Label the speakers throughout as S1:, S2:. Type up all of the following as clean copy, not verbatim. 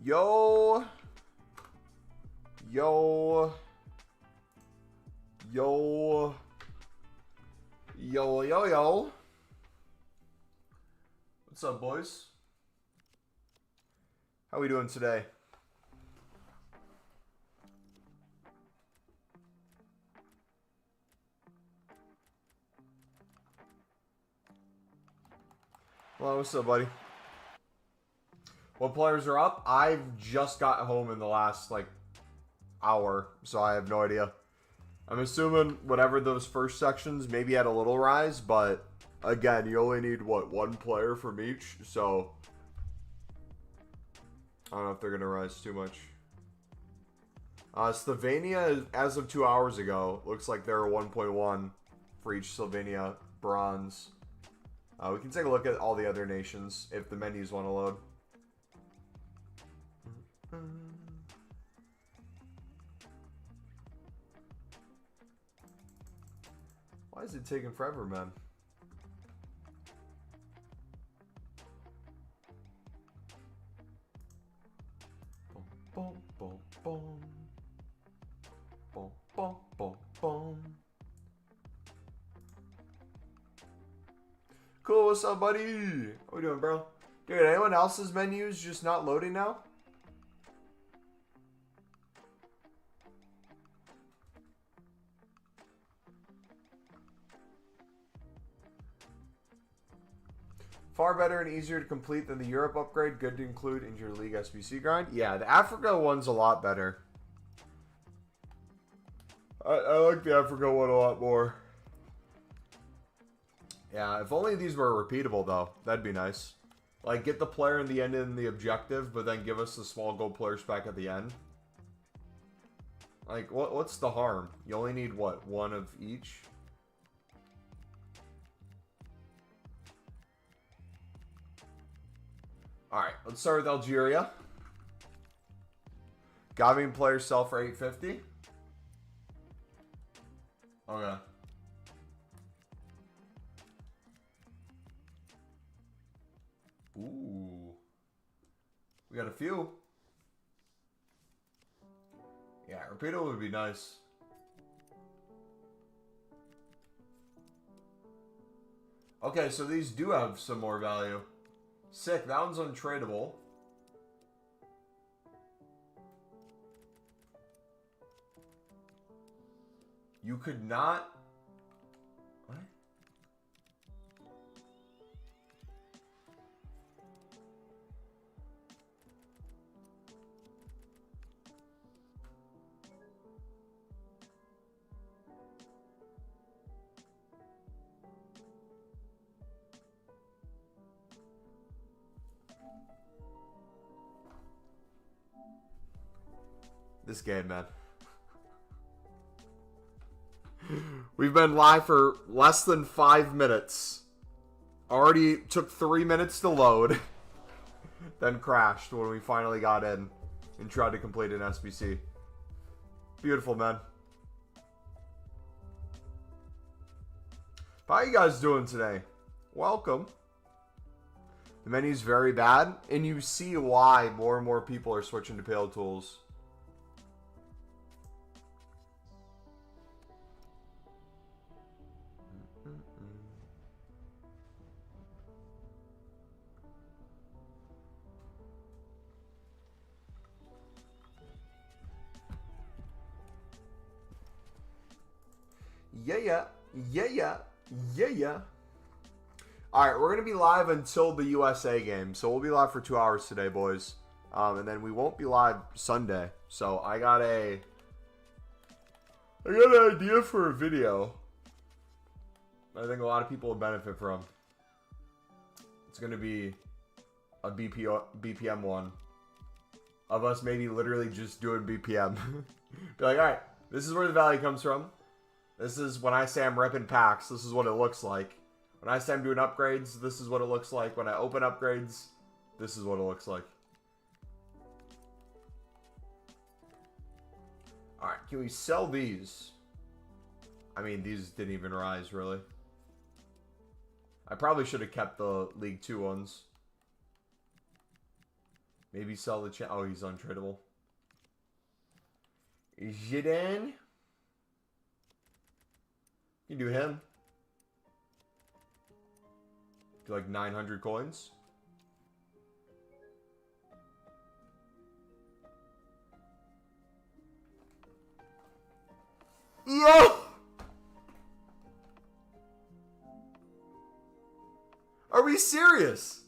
S1: Yo. Yo. Yo. Yo, yo, yo. What's up, boys? How we doing today? Well, what's up, buddy? What players are up? I've just got home in the last, hour, so I have no idea. I'm assuming whatever those first sections maybe had a little rise, but again, you only need, what, one player from each, so I don't know if they're going to rise too much. Slovenia, as of 2 hours ago, looks like they're 1.1 for each Slovenia bronze. We can take a look at all the other nations if the menus want to load. Why is it taking forever, man? Boom, boom, boom, boom, boom, boom, boom. Cool, what's up, buddy? How we doing, bro? Dude, anyone else's menus just not loading now? Far better and easier to complete than the Europe upgrade. Good to include in your League SBC grind. Yeah, the Africa one's a lot better. I like the Africa one a lot more. Yeah, if only these were repeatable, though. That'd be nice. Like, get the player in the end in the objective, but then give us the small gold player spec at the end. Like, what's the harm? You only need, what, one of each? Alright, let's start with Algeria. Gavian player sell for 850. Okay. Ooh. We got a few. Yeah, Rapido would be nice. Okay, so these do have some more value. Sick, that one's untradeable. You could not... What? This game, man. We've been live for less than 5 minutes. Already took 3 minutes to load. Then crashed when we finally got in and tried to complete an SBC. Beautiful, man. How you guys doing today? Welcome. The menu's very bad, and you see why more and more people are switching to Pale Tools. Yeah. Alright, we're going to be live until the USA game. So we'll be live for 2 hours today, boys. And then we won't be live Sunday. So I got an idea for a video I think a lot of people will benefit from. It's going to be a BPM one. Of us maybe literally just doing BPM. Be like, alright, this is where the value comes from. This is when I say I'm repping packs, this is what it looks like. When I say I'm doing upgrades, this is what it looks like. When I open upgrades, this is what it looks like. Alright, can we sell these? I mean, these didn't even rise, really. I probably should have kept the League 2 ones. Maybe sell the oh, he's untradeable. Zidane. You can do him. Do like 900 coins. Yo! Are we serious?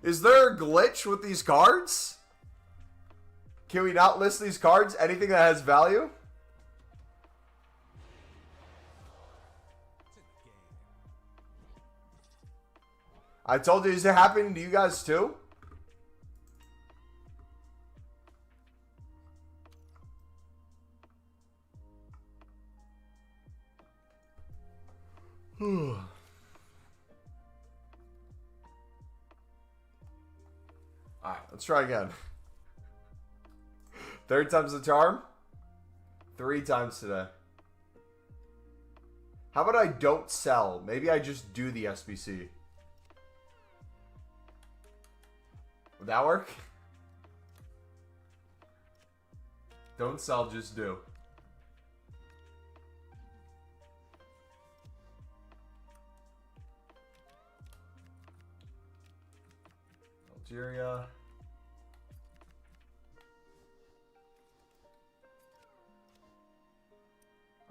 S1: Is there a glitch with these cards? Can we not list these cards? Anything that has value? I told you, is it happening to you guys too? Alright, let's try again. Third time's the charm. 3 times today. How about I don't sell? Maybe I just do the SBC. Would that work? Don't sell, just do. Algeria.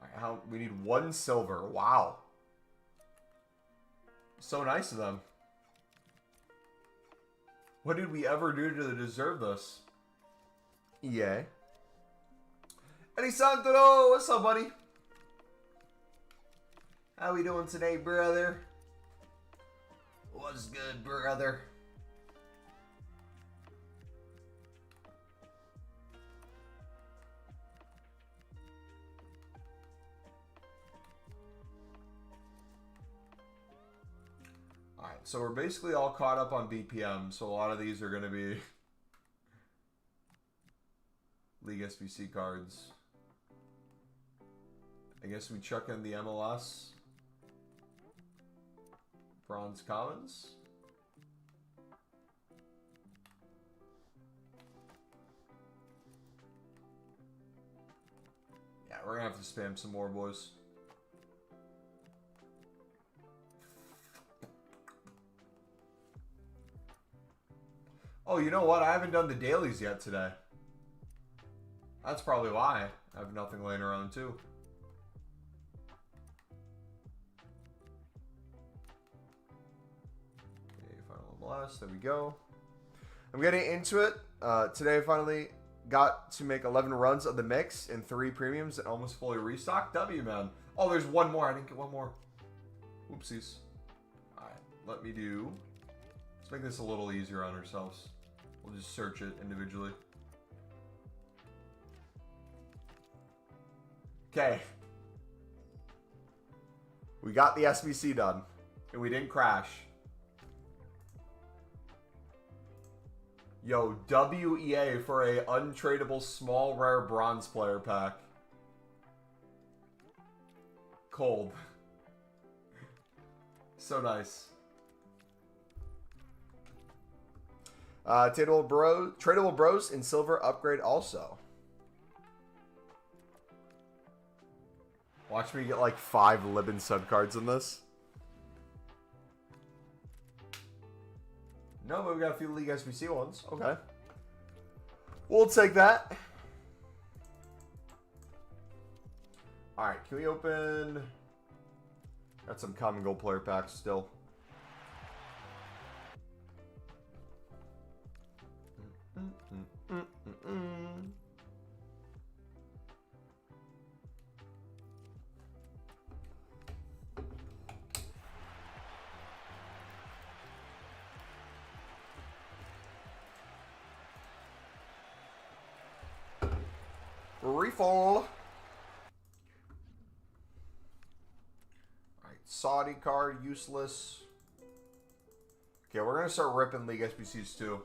S1: Alright, how we need 1 silver. Wow. So nice of them. What did we ever do to deserve this? EA. Eddie Santoro, what's up, buddy? How we doing today, brother? What's good, brother? Alright, so we're basically all caught up on BPM, so a lot of these are going to be League SBC cards. I guess we chuck in the MLS. Bronze Commons. Yeah, we're going to have to spam some more, boys. Oh, you know what? I haven't done the dailies yet today. That's probably why. I have nothing laying around, too. Okay, final blast. There we go. I'm getting into it. Today I finally got to make 11 runs of the mix in 3 premiums and almost fully restocked. W, man. Oh, there's one more. I didn't get one more. Oopsies. Alright, let me do... Let's make this a little easier on ourselves. We'll just search it individually. Okay. We got the SBC done. And we didn't crash. Yo, WEA for a untradeable small rare bronze player pack. Cold. So nice. Tradable bros in silver upgrade also. Watch me get like 5 Libin sub cards in this. No, but we got a few League SBC ones. Okay. We'll take that. Alright, can we open... Got some common gold player packs still. Refill. Alright, Saudi card, useless. Okay, we're going to start ripping League SBCs too.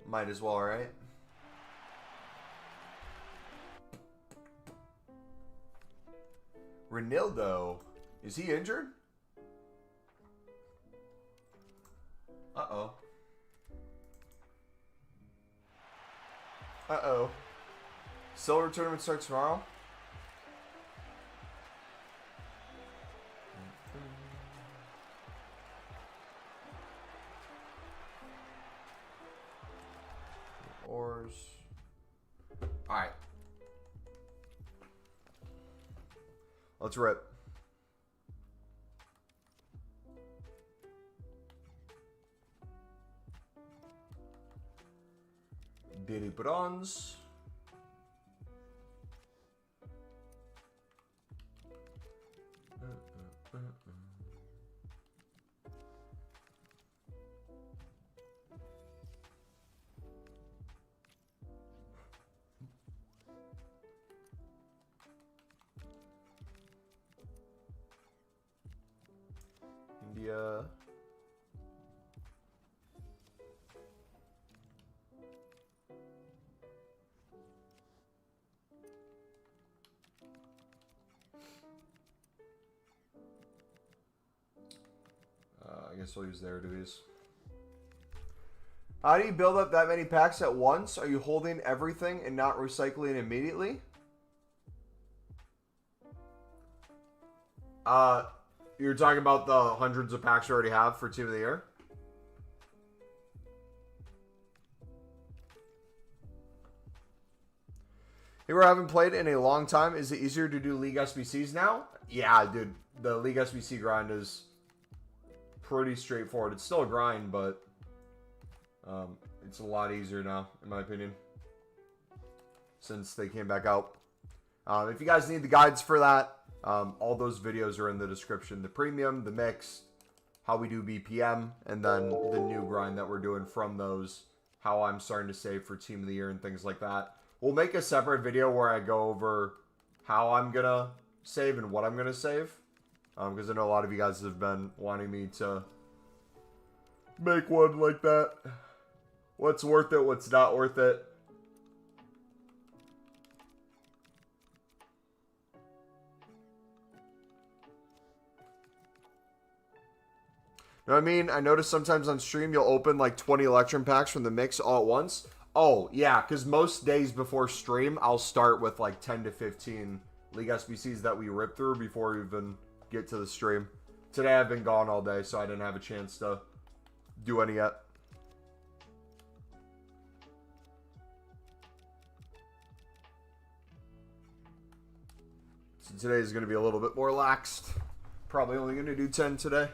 S1: Might as well, right? Renildo. Is he injured? Uh-oh. Uh-oh. Silver tournament starts tomorrow? Ors. Alright. Let's rip. Diddy bronze. India. I guess we'll use their duties. How do you build up that many packs at once? Are you holding everything and not recycling immediately? You're talking about the hundreds of packs you already have for Team of the Year? Here, I haven't played in a long time. Is it easier to do League SBCs now? Yeah, dude. The League SBC grind is pretty straightforward. It's still a grind, but it's a lot easier now, in my opinion, since they came back out. If you guys need the guides for that, all those videos are in the description. The premium, the mix, how we do BPM, and then the new grind that we're doing from those, how I'm starting to save for Team of the Year and things like that. We'll make a separate video where I go over how I'm going to save and what I'm going to save. Because I know a lot of you guys have been wanting me to make one like that. What's worth it, what's not worth it. You know what I mean? I notice sometimes on stream you'll open like 20 Electrum packs from the mix all at once. Oh, yeah, because most days before stream, I'll start with like 10 to 15 League SBCs that we rip through before we even get to the stream. Today I've been gone all day, so I didn't have a chance to do any yet. So today is going to be a little bit more laxed. Probably only going to do 10 today.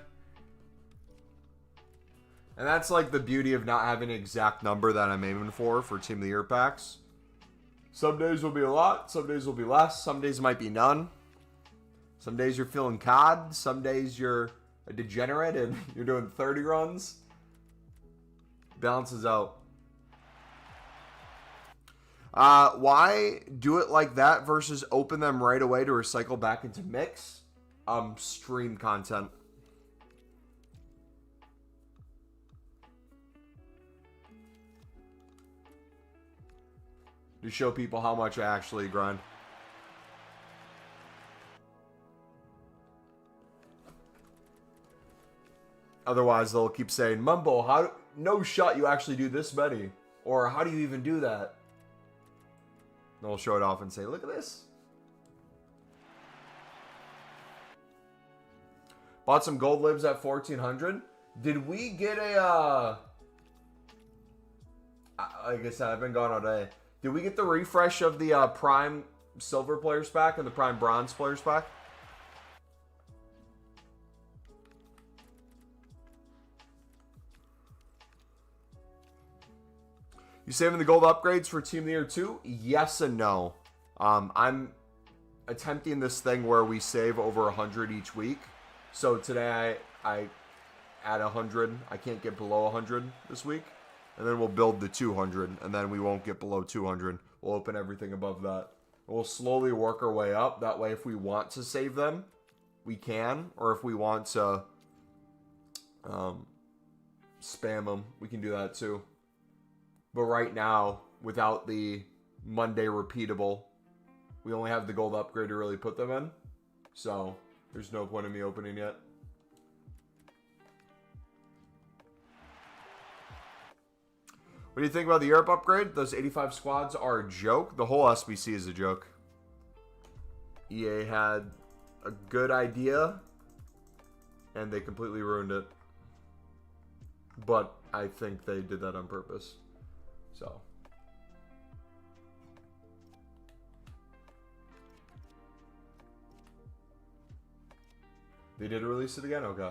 S1: And that's like the beauty of not having an exact number that I'm aiming for Team of the Year packs. Some days will be a lot, some days will be less, some days might be none. Some days you're feeling COD, some days you're a degenerate and you're doing 30 runs. Balances out. Why do it like that versus open them right away to recycle back into mix? Stream content. To show people how much I actually grind. Otherwise, they'll keep saying, Mumbo, how? No shot you actually do this many. Or how do you even do that? And we'll show it off and say, look at this. Bought some gold libs at 1400. Did we get a, like I said, I've been gone all day. Did we get the refresh of the Prime Silver Players Pack and the Prime Bronze Players Pack? You saving the gold upgrades for Team of the Year too? Yes and no. I'm attempting this thing where we save over 100 each week. So today I add 100. I can't get below 100 this week. And then we'll build the 200, and then we won't get below 200. We'll open everything above that. We'll slowly work our way up. That way, if we want to save them, we can. Or if we want to spam them, we can do that too. But right now, without the Monday repeatable, we only have the gold upgrade to really put them in. So, there's no point in me opening yet. What do you think about the Europe upgrade? Those 85 squads are a joke. The whole SBC is a joke. EA had a good idea, and they completely ruined it. But I think they did that on purpose. So. They did release it again? Okay.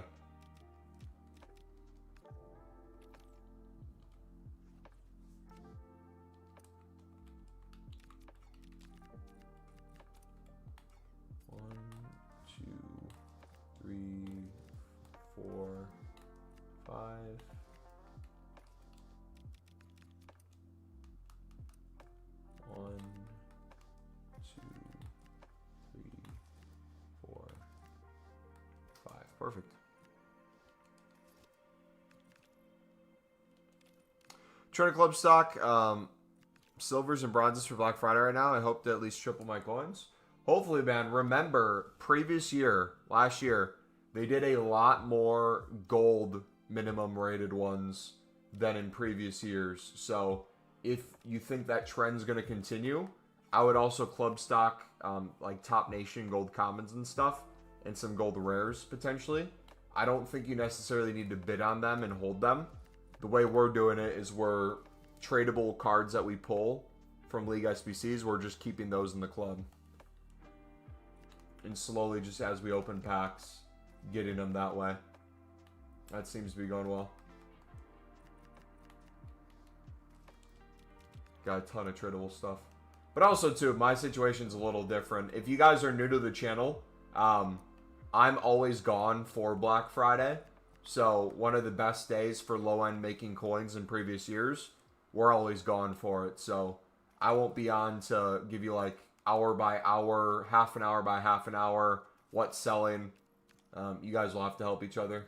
S1: Perfect. Trader Club stock, silvers and bronzes for Black Friday right now. I hope to at least triple my coins. Hopefully, man. Remember, previous year, last year, they did a lot more gold minimum rated ones than in previous years. So, if you think that trend's going to continue, I would also club stock like Top Nation gold commons and stuff. And some gold rares, potentially. I don't think you necessarily need to bid on them and hold them. The way we're doing it is we're tradable cards that we pull from League SBCs. We're just keeping those in the club. And slowly, just as we open packs, getting them that way. That seems to be going well. Got a ton of tradable stuff. But also, too, my situation's a little different. If you guys are new to the channel, I'm always gone for Black Friday. So one of the best days for low-end making coins in previous years, we're always gone for it. So I won't be on to give you like hour by hour, half an hour by half an hour, what's selling. You guys will have to help each other.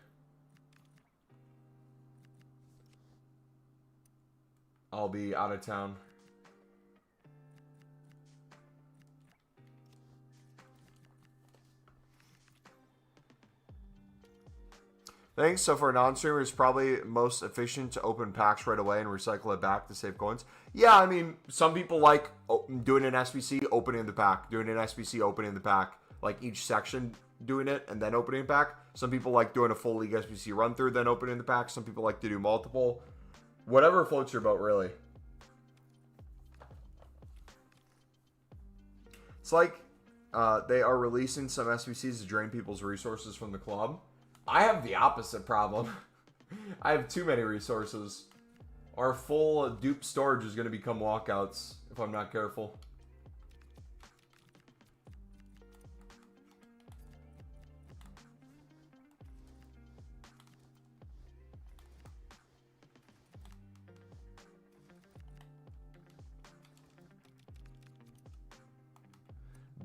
S1: I'll be out of town. Thanks. So for a non-streamer, it's probably most efficient to open packs right away and recycle it back to save coins. Yeah, I mean, some people like doing an SBC, opening the pack, doing an SBC, opening the pack, like each section doing it and then opening the pack. Some people like doing a full League SBC run through, then opening the pack. Some people like to do multiple. Whatever floats your boat, really. It's like they are releasing some SBCs to drain people's resources from the club. I have the opposite problem. I have too many resources. Our full dupe storage is going to become walkouts if I'm not careful.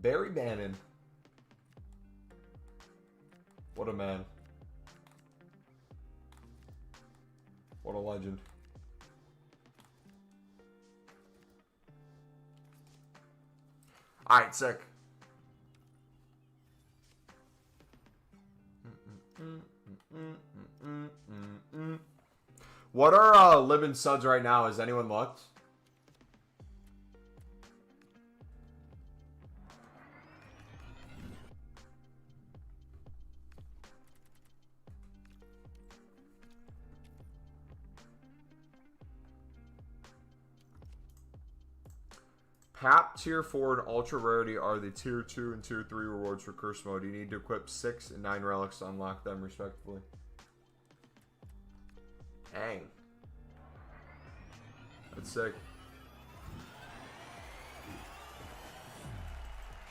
S1: Barry Bannon. What a man. What a legend. Alright, sick. What are Libin suds right now? Has anyone looked? Pap, Tier 4, and Ultra Rarity are the Tier 2 and Tier 3 rewards for Curse Mode. You need to equip 6 and 9 relics to unlock them, respectively. Dang. That's sick.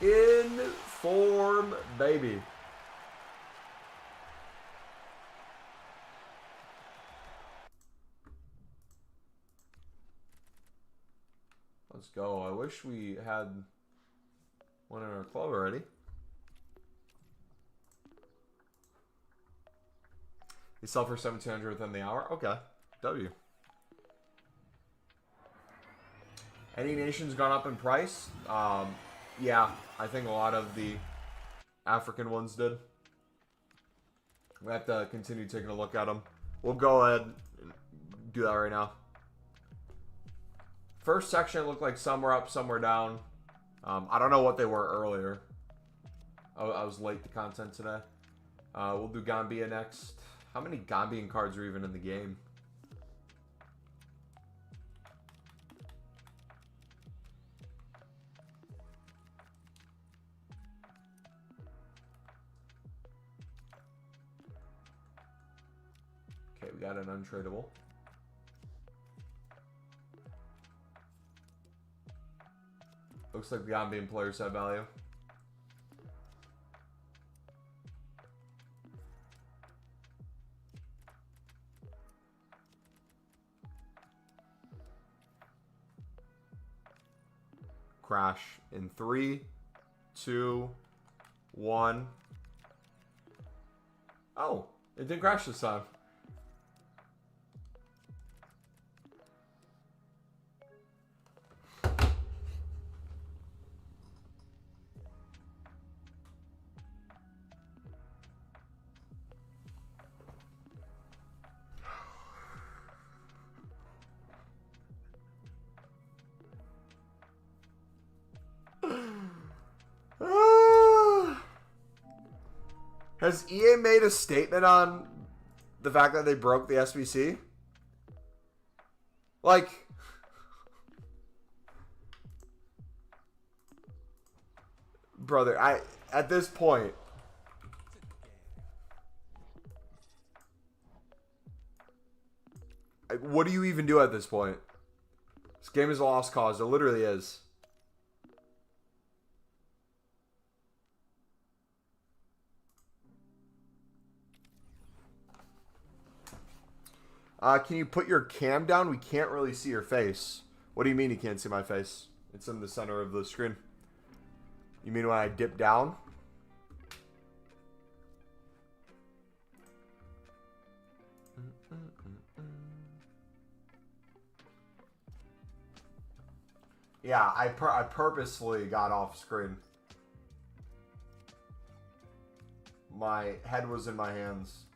S1: Inform, baby. Let's go. I wish we had one in our club already. They sell for 1,700 within the hour? Okay. W. Any nation's gone up in price? Yeah, I think a lot of the African ones did. We have to continue taking a look at them. We'll go ahead and do that right now. first section looked like some were up, some were down. I don't know what they were earlier. I was late to content today. We'll do Gambia next. How many Gambian cards are even in the game? Okay, we got an untradeable. Looks like the Gambian players have value. Crash in 3, 2, 1. Oh, it didn't crash this time. Has EA made a statement on the fact that they broke the SBC? Like, brother, at this point, what do you even do at this point? This game is a lost cause. It literally is. Can you put your cam down? We can't really see your face. What do you mean you can't see my face? It's in the center of the screen. You mean when I dip down? Yeah, I purposely got off screen. My head was in my hands.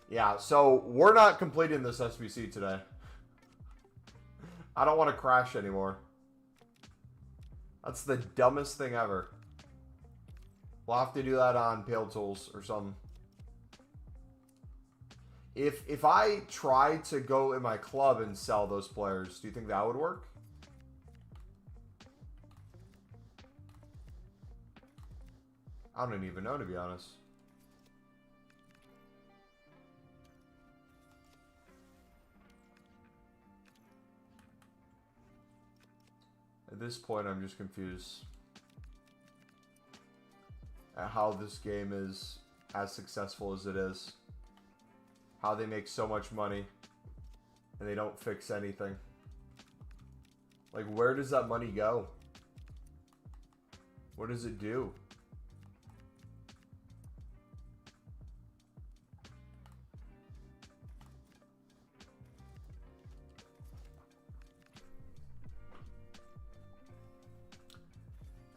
S1: Yeah, so we're not completing this SBC today. I don't want to crash anymore. That's the dumbest thing ever. We'll have to do that on Pale Tools or something. If I try to go in my club and sell those players, do you think that would work? I don't even know, to be honest. At this point, I'm just confused at how this game is as successful as it is. How they make so much money and they don't fix anything. Like, where does that money go? What does it do?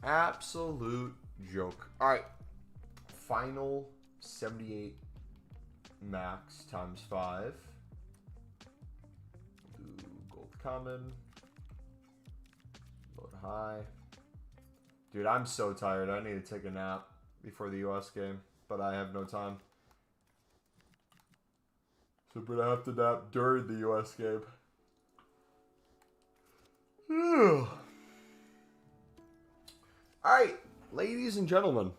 S1: Absolute joke. All right. Final 78 max times 5. Do gold common. Load high. Dude, I'm so tired. I need to take a nap before the US game, but I have no time. So I'm gonna have to nap during the US game. Alright, ladies and gentlemen.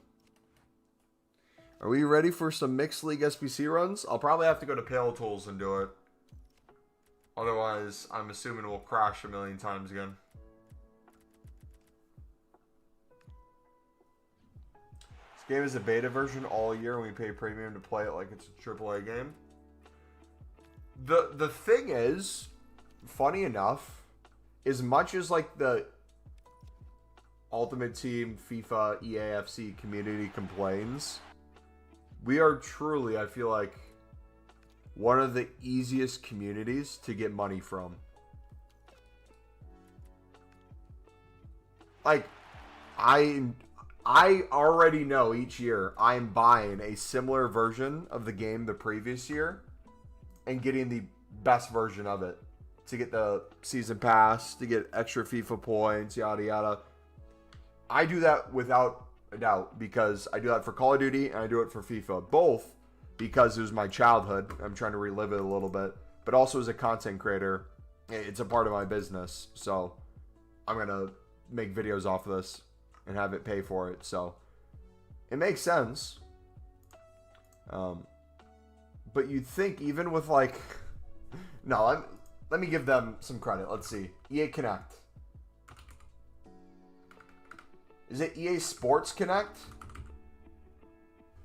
S1: Are we ready for some Mixed League SBC runs? I'll probably have to go to Pale Tools and do it. Otherwise, I'm assuming we'll crash a million times again. This game is a beta version all year and we pay premium to play it like it's a AAA game. The thing is, funny enough, as much as like the Ultimate Team, FIFA, EAFC community complains, we are truly, I feel like, one of the easiest communities to get money from. Like, I I already know each year I'm buying a similar version of the game the previous year and getting the best version of it to get the season pass, to get extra FIFA points, yada yada. I do that without a doubt because I do that for Call of Duty and I do it for FIFA. Both because it was my childhood. I'm trying to relive it a little bit. But also as a content creator, it's a part of my business. So I'm going to make videos off of this and have it pay for it. So it makes sense. But you'd think even with like... No, let me give them some credit. Let's see. EA Connect. Is it EA Sports Connect?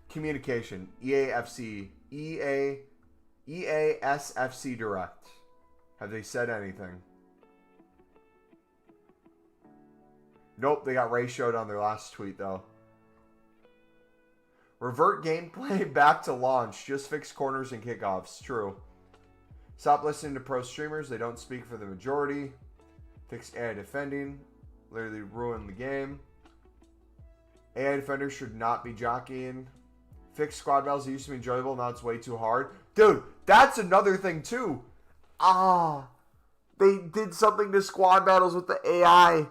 S1: Communication. EAFC. EASFC Direct. Have they said anything? Nope, they got ratioed on their last tweet, though. Revert gameplay back to launch. Just fix corners and kickoffs. True. Stop listening to pro streamers. They don't speak for the majority. Fix AI defending. Literally ruin the game. AI defenders should not be jockeying. Fix squad battles. It used to be enjoyable. Now it's way too hard. Dude, that's another thing, too. They did something to squad battles with the AI.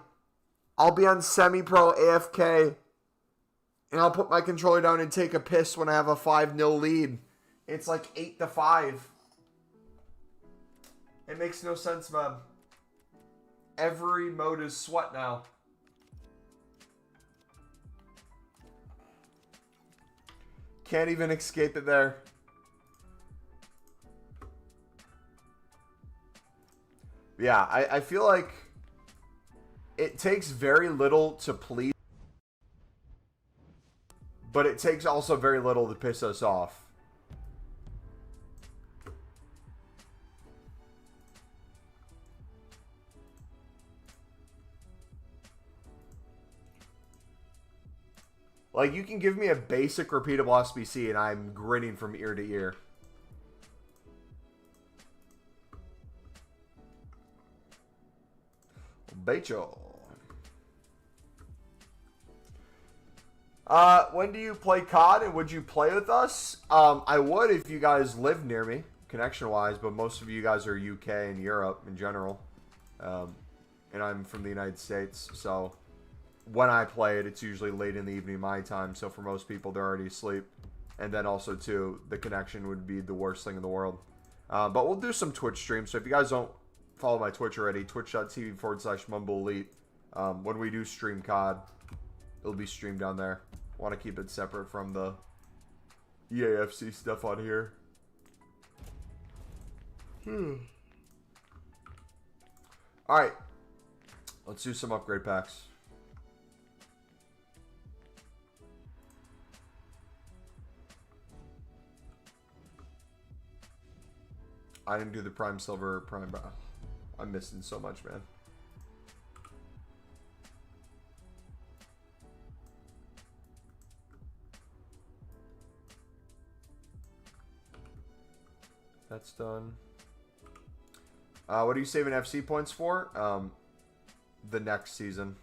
S1: I'll be on semi-pro AFK. And I'll put my controller down and take a piss when I have a 5-0 lead. It's like 8-5. It makes no sense, man. Every mode is sweat now. Can't even escape it there. Yeah, I feel like it takes very little to please, but it takes also very little to piss us off. Like, you can give me a basic repeatable SBC and I'm grinning from ear to ear. Becho. When do you play COD and would you play with us? I would if you guys live near me, connection-wise, but most of you guys are UK and Europe in general. And I'm from the United States, so when I play it, it's usually late in the evening my time, so for most people, they're already asleep. And then also, too, the connection would be the worst thing in the world. But we'll do some Twitch streams, so if you guys don't follow my Twitch already, twitch.tv/MumbleElite. When we do stream COD, it'll be streamed down there. Want to keep it separate from the EAFC stuff on here. Alright. Let's do some upgrade packs. I didn't do the Prime Silver, Prime... I'm missing so much, man. That's done. What are you saving FC points for? The next season.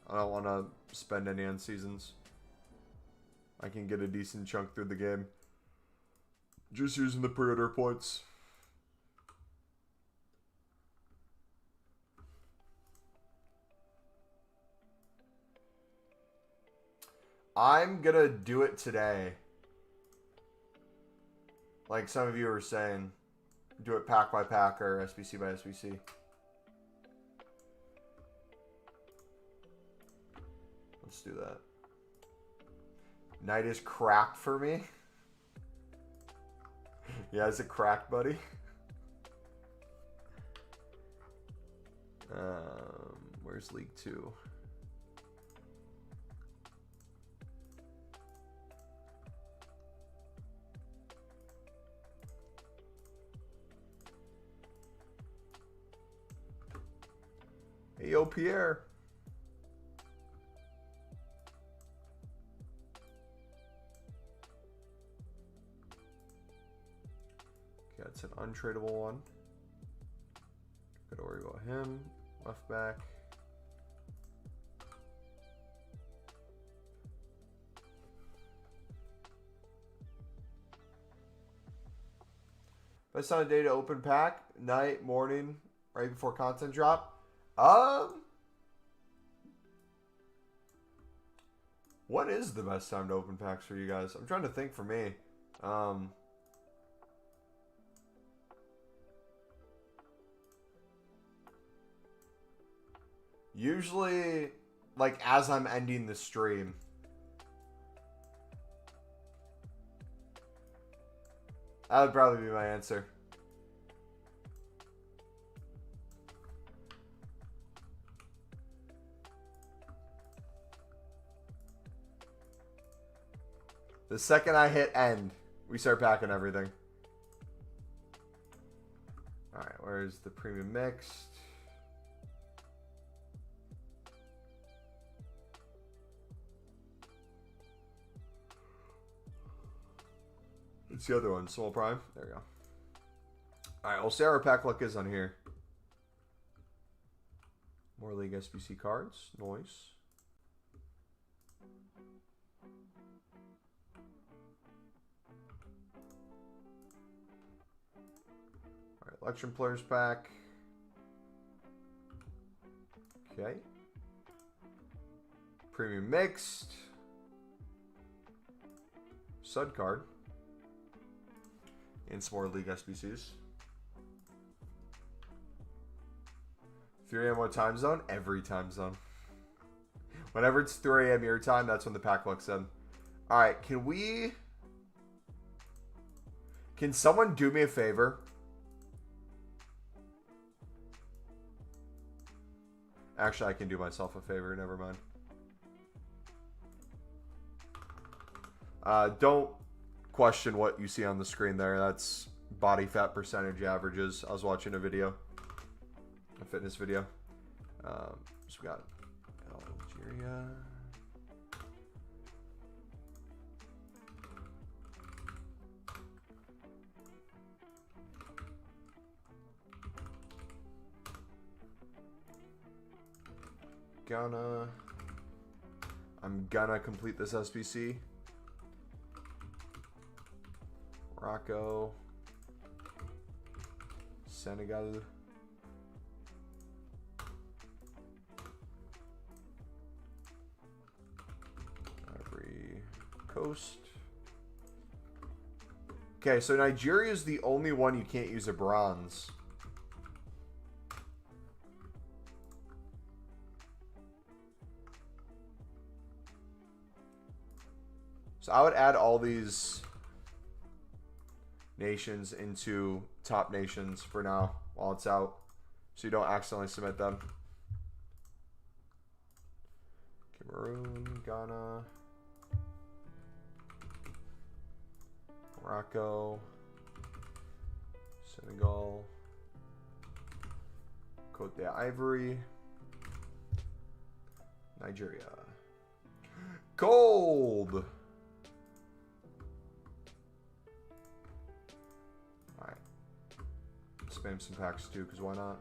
S1: I don't want to spend any on seasons. I can get a decent chunk through the game. Just using the pre-order points. I'm gonna do it today. Like some of you were saying, do it pack by pack or SBC by SBC. Let's do that. Night is cracked for me. Yeah, is it cracked, buddy? Where's League 2? Hey, yo, Pierre. Okay, that's an untradeable one. Gotta worry about him. Left back. Best time of day to open pack? Night, morning, right before content drop? What is the best time to open packs for you guys? I'm trying to think for me. Usually, like, as I'm ending the stream. That would probably be my answer. The second I hit end, we start packing everything. Alright, where's the premium mixed? It's the other one, Soul Prime. There we go. Alright, we'll see how our pack luck is on here. More League SBC cards. Nice. Alright, Election Players pack. Okay. Premium mixed. Sud card. And some more League SBCs. 3 a.m. what time zone? Every time zone. Whenever it's 3 a.m. your time, that's when the pack luck's in. Alright, can someone do me a favor? Actually, I can do myself a favor. Never mind. Don't question what you see on the screen there. That's body fat percentage averages. I was watching a video, a fitness video. So we got Algeria. I'm gonna complete this SBC. Morocco, Senegal, Ivory Coast. Okay, so Nigeria is the only one you can't use a bronze. So I would add all these nations into top nations for now while it's out, so you don't accidentally submit them. Cameroon, Ghana, Morocco, Senegal, Côte d'Ivoire, Nigeria. Gold! Spam some packs too, because why not?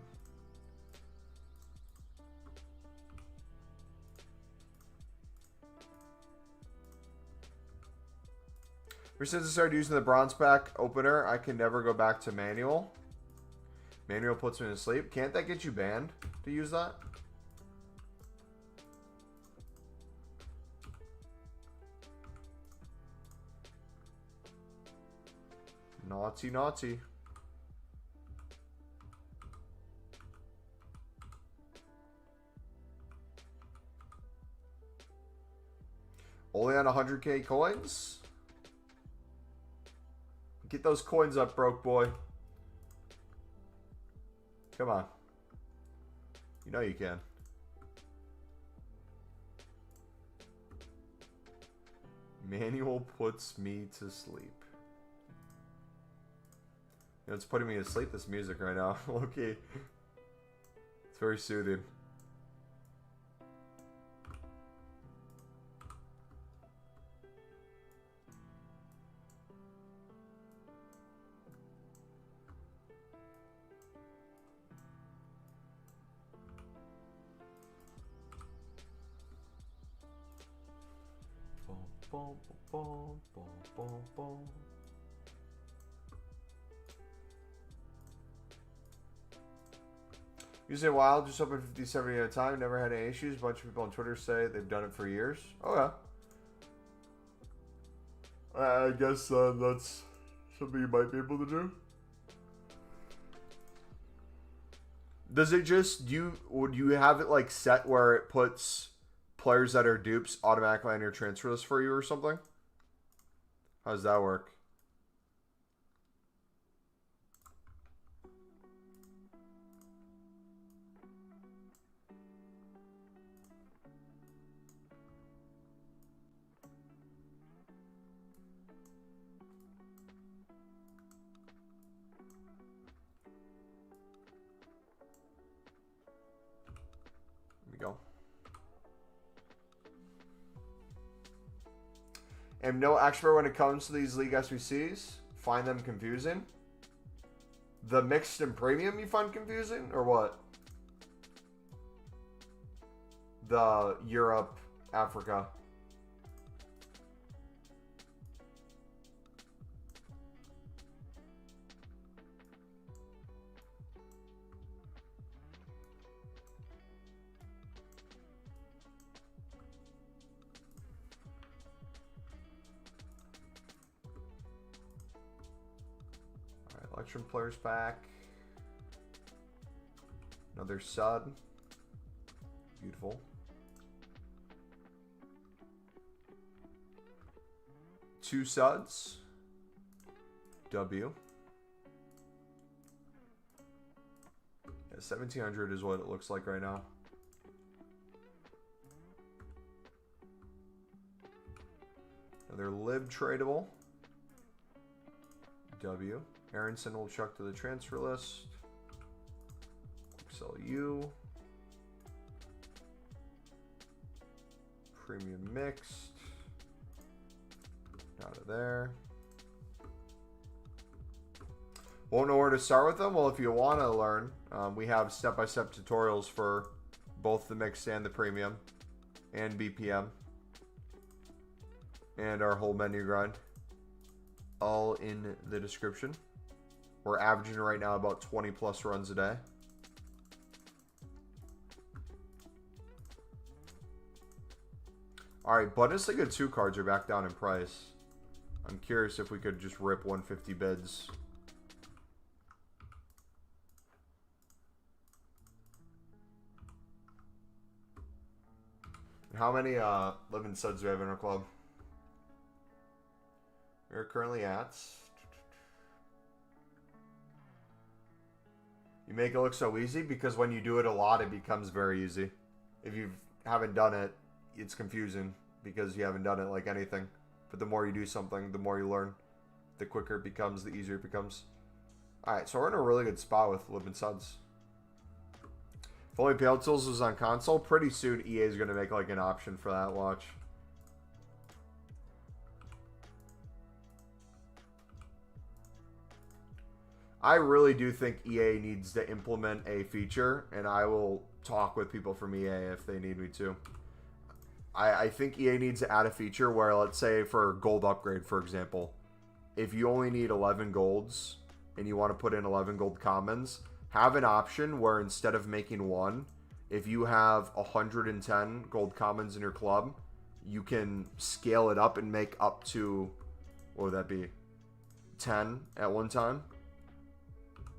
S1: Ever since I started using the bronze pack opener, I can never go back to manual. Manual puts me to sleep. Can't that get you banned to use that? Naughty, naughty. Only on 100k coins? Get those coins up, broke boy. Come on. You know you can. Manual puts me to sleep. You know, it's putting me to sleep, this music right now. Okay. It's very soothing. Using Wild, just open 50, 70 at a time. Never had any issues. A bunch of people on Twitter say they've done it for years. Okay. I guess that's something you might be able to do. Does it just, would you have it like set where it puts players that are dupes automatically on your transfer list for you or something? How does that work? Go. Am no expert when it comes to these league SBCs. Find them confusing. The mixed and premium you find confusing, or what? The Europe, Africa. Election players pack. Another Sud. Beautiful. Two Suds. W. Yeah, 1700 is what it looks like right now. Another Lib tradable. W. Aronson will chuck to the transfer list. Sell you. Premium mixed. Out of there. Won't know where to start with them? Well, if you want to learn, we have step-by-step tutorials for both the mixed and the premium and BPM. And our whole menu grind. All in the description. We're averaging right now about 20 plus runs a day. Alright, Bundesliga 2 cards are back down in price. I'm curious if we could just rip 150 bids. How many living suds do we have in our club? We're currently at... You make it look so easy because when you do it a lot, it becomes very easy. If you haven't done it, it's confusing because you haven't done it like anything. But the more you do something, the more you learn. The quicker it becomes, the easier it becomes. Alright, so we're in a really good spot with Living Suds. If only Pale Tools was on console, pretty soon EA is going to make like an option for that, watch. I really do think EA needs to implement a feature, and I will talk with people from EA if they need me to. I think EA needs to add a feature where, let's say for gold upgrade, for example, if you only need 11 golds and you want to put in 11 gold commons, have an option where instead of making one, if you have 110 gold commons in your club, you can scale it up and make up to, what would that be, 10 at one time.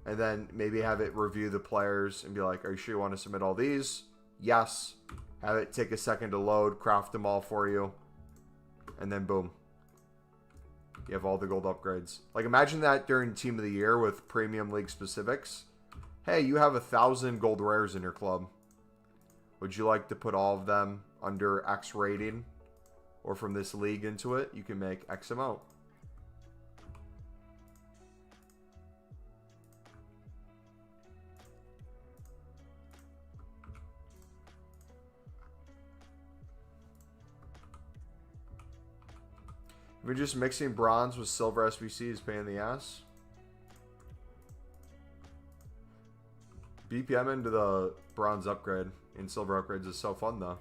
S1: And then maybe have it review the players and be like, are you sure you want to submit all these? Yes. Have it take a second to load, craft them all for you. And then boom. You have all the gold upgrades. Like imagine that during Team of the Year with Premium League specifics. Hey, you have 1,000 gold rares in your club. Would you like to put all of them under X rating? Or from this league into it, you can make X amount. We're just mixing bronze with silver SBC is pain in the ass. BPM into the bronze upgrade and silver upgrades is so fun though.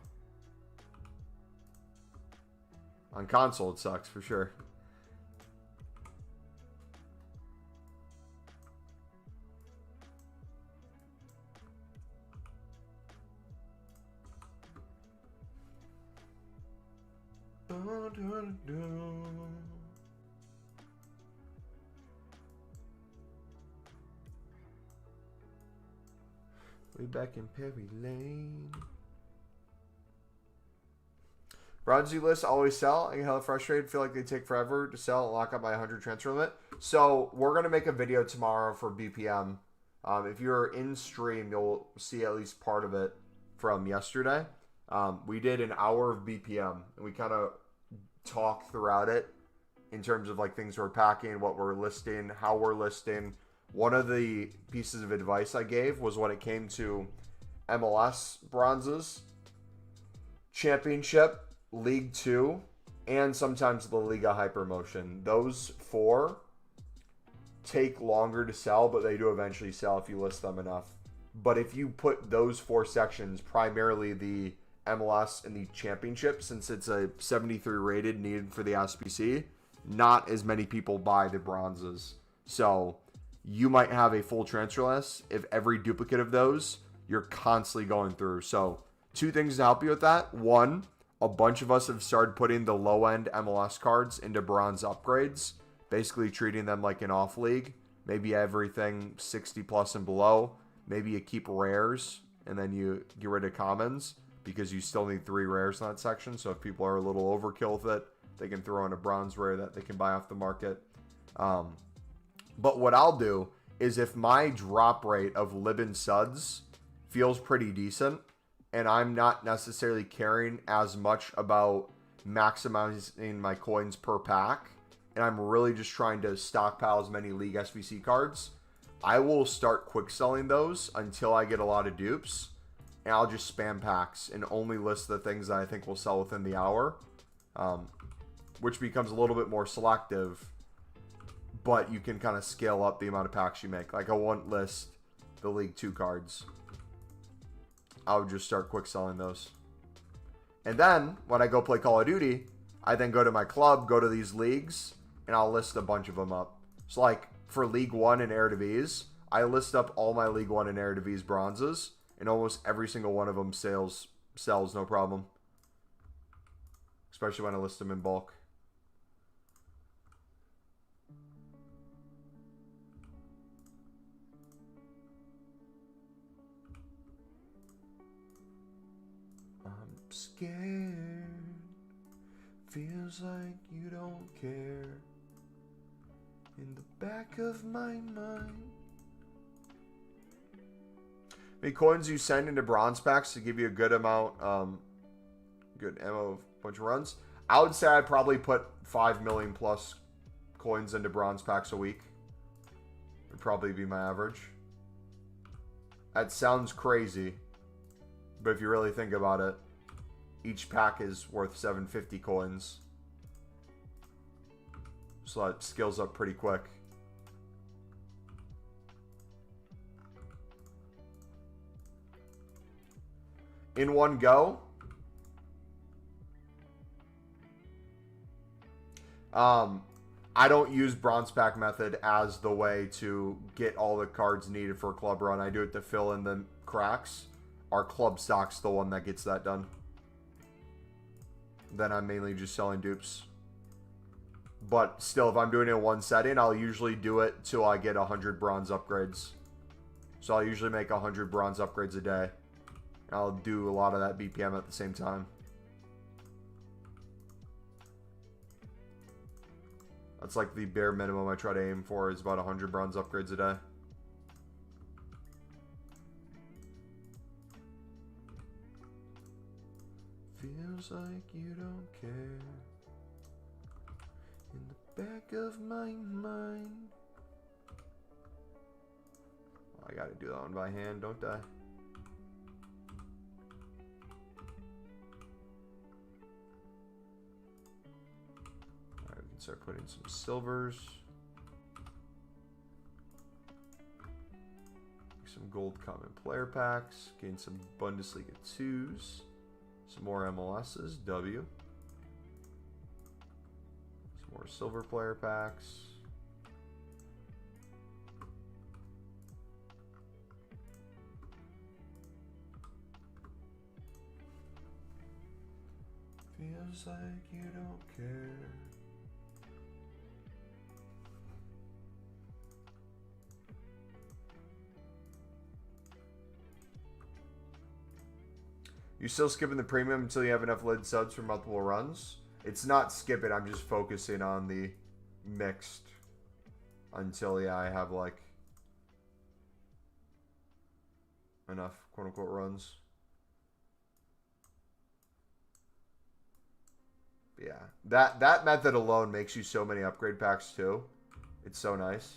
S1: On console it sucks for sure. Way back in Perry Lane. Bronzy lists always sell. I get hella frustrated. Feel like they take forever to sell and lock up my 100 transfer limit. So we're going to make a video tomorrow for BPM. If you're in stream, you'll see at least part of it from yesterday. We did an hour of BPM, and we kind of talked throughout it in terms of like things we're packing, what we're listing, how we're listing. One of the pieces of advice I gave was when it came to MLS bronzes, Championship, League 2, and sometimes the Liga Hypermotion. Those 4 take longer to sell, but they do eventually sell if you list them enough. But if you put those 4 sections, primarily the MLS and the Championship, since it's a 73 rated needed for the SBC, not as many people buy the bronzes. So you might have a full transfer list. If every duplicate of those, you're constantly going through. So 2 things to help you with that. 1, a bunch of us have started putting the low-end MLS cards into bronze upgrades, basically treating them like an off-league. Maybe everything 60 plus and below. Maybe you keep rares, and then you get rid of commons, because you still need 3 rares in that section. So if people are a little overkill with it, they can throw in a bronze rare that they can buy off the market. But what I'll do is if my drop rate of Libin Suds feels pretty decent, and I'm not necessarily caring as much about maximizing my coins per pack, and I'm really just trying to stockpile as many League SBC cards, I will start quick selling those until I get a lot of dupes, and I'll just spam packs and only list the things that I think will sell within the hour, which becomes a little bit more selective, but you can kind of scale up the amount of packs you make. Like I won't list the League 2 cards. I would just start quick selling those. And then when I go play Call of Duty, I then go to my club, go to these leagues, and I'll list a bunch of them up. So like for League 1 and Eredivisie, I list up all my League 1 and Eredivisie bronzes, and almost every single one of them sells no problem. Especially when I list them in bulk. Scared, feels like you don't care. In the back of my mind. Any coins you send into bronze packs to give you a good amount, good ammo, bunch of runs? I would say I'd probably put 5 million plus coins into bronze packs a week. Would probably be my average. That sounds crazy, but if you really think about it, each pack is worth 750 coins. So that scales up pretty quick. In one go, I don't use bronze pack method as the way to get all the cards needed for a club run. I do it to fill in the cracks. Our club stock's the one that gets that done. Then I'm mainly just selling dupes. But still, if I'm doing it in one setting, I'll usually do it till I get 100 bronze upgrades. So I'll usually make 100 bronze upgrades a day. I'll do a lot of that BPM at the same time. That's like the bare minimum I try to aim for, is about 100 bronze upgrades a day. Feels like you don't care. In the back of my mind. I gotta do that one by hand, don't I? Alright, we can start putting some silvers. Some gold common player packs. Gain some Bundesliga 2s. Some more MLSs, W. Some more silver player packs. Feels like you don't care. You still skipping the premium until you have enough lid subs for multiple runs? It's not skipping, I'm just focusing on the mixed until, yeah, I have like enough quote-unquote runs. But yeah, that method alone makes you so many upgrade packs too. It's so nice.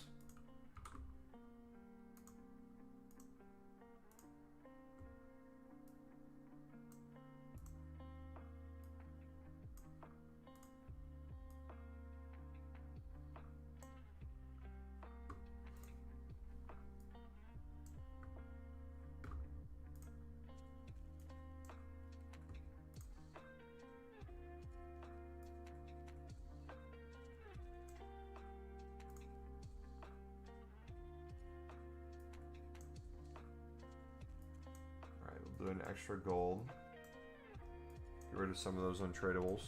S1: Do an extra gold. Get rid of some of those untradables.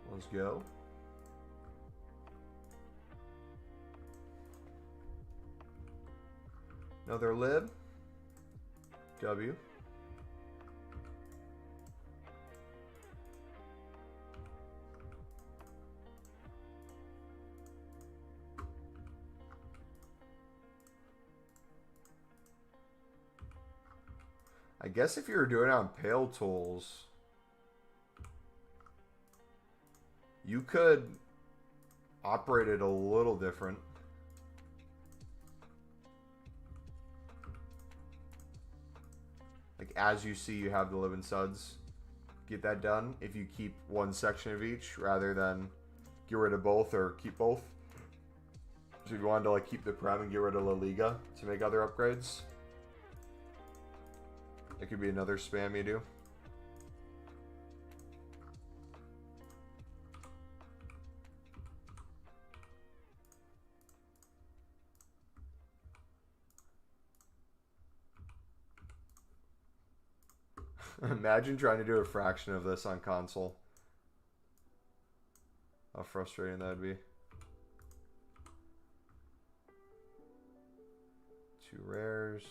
S1: Let's go. Another lib. W. I guess if you were doing it on Pale Tools, you could operate it a little different. Like as you see you have the lib and suds, get that done if you keep one section of each rather than get rid of both or keep both. So if you wanted to like keep the Prem and get rid of La Liga to make other upgrades, it could be another spam you do. Imagine trying to do a fraction of this on console. How frustrating that would be. 2 rares.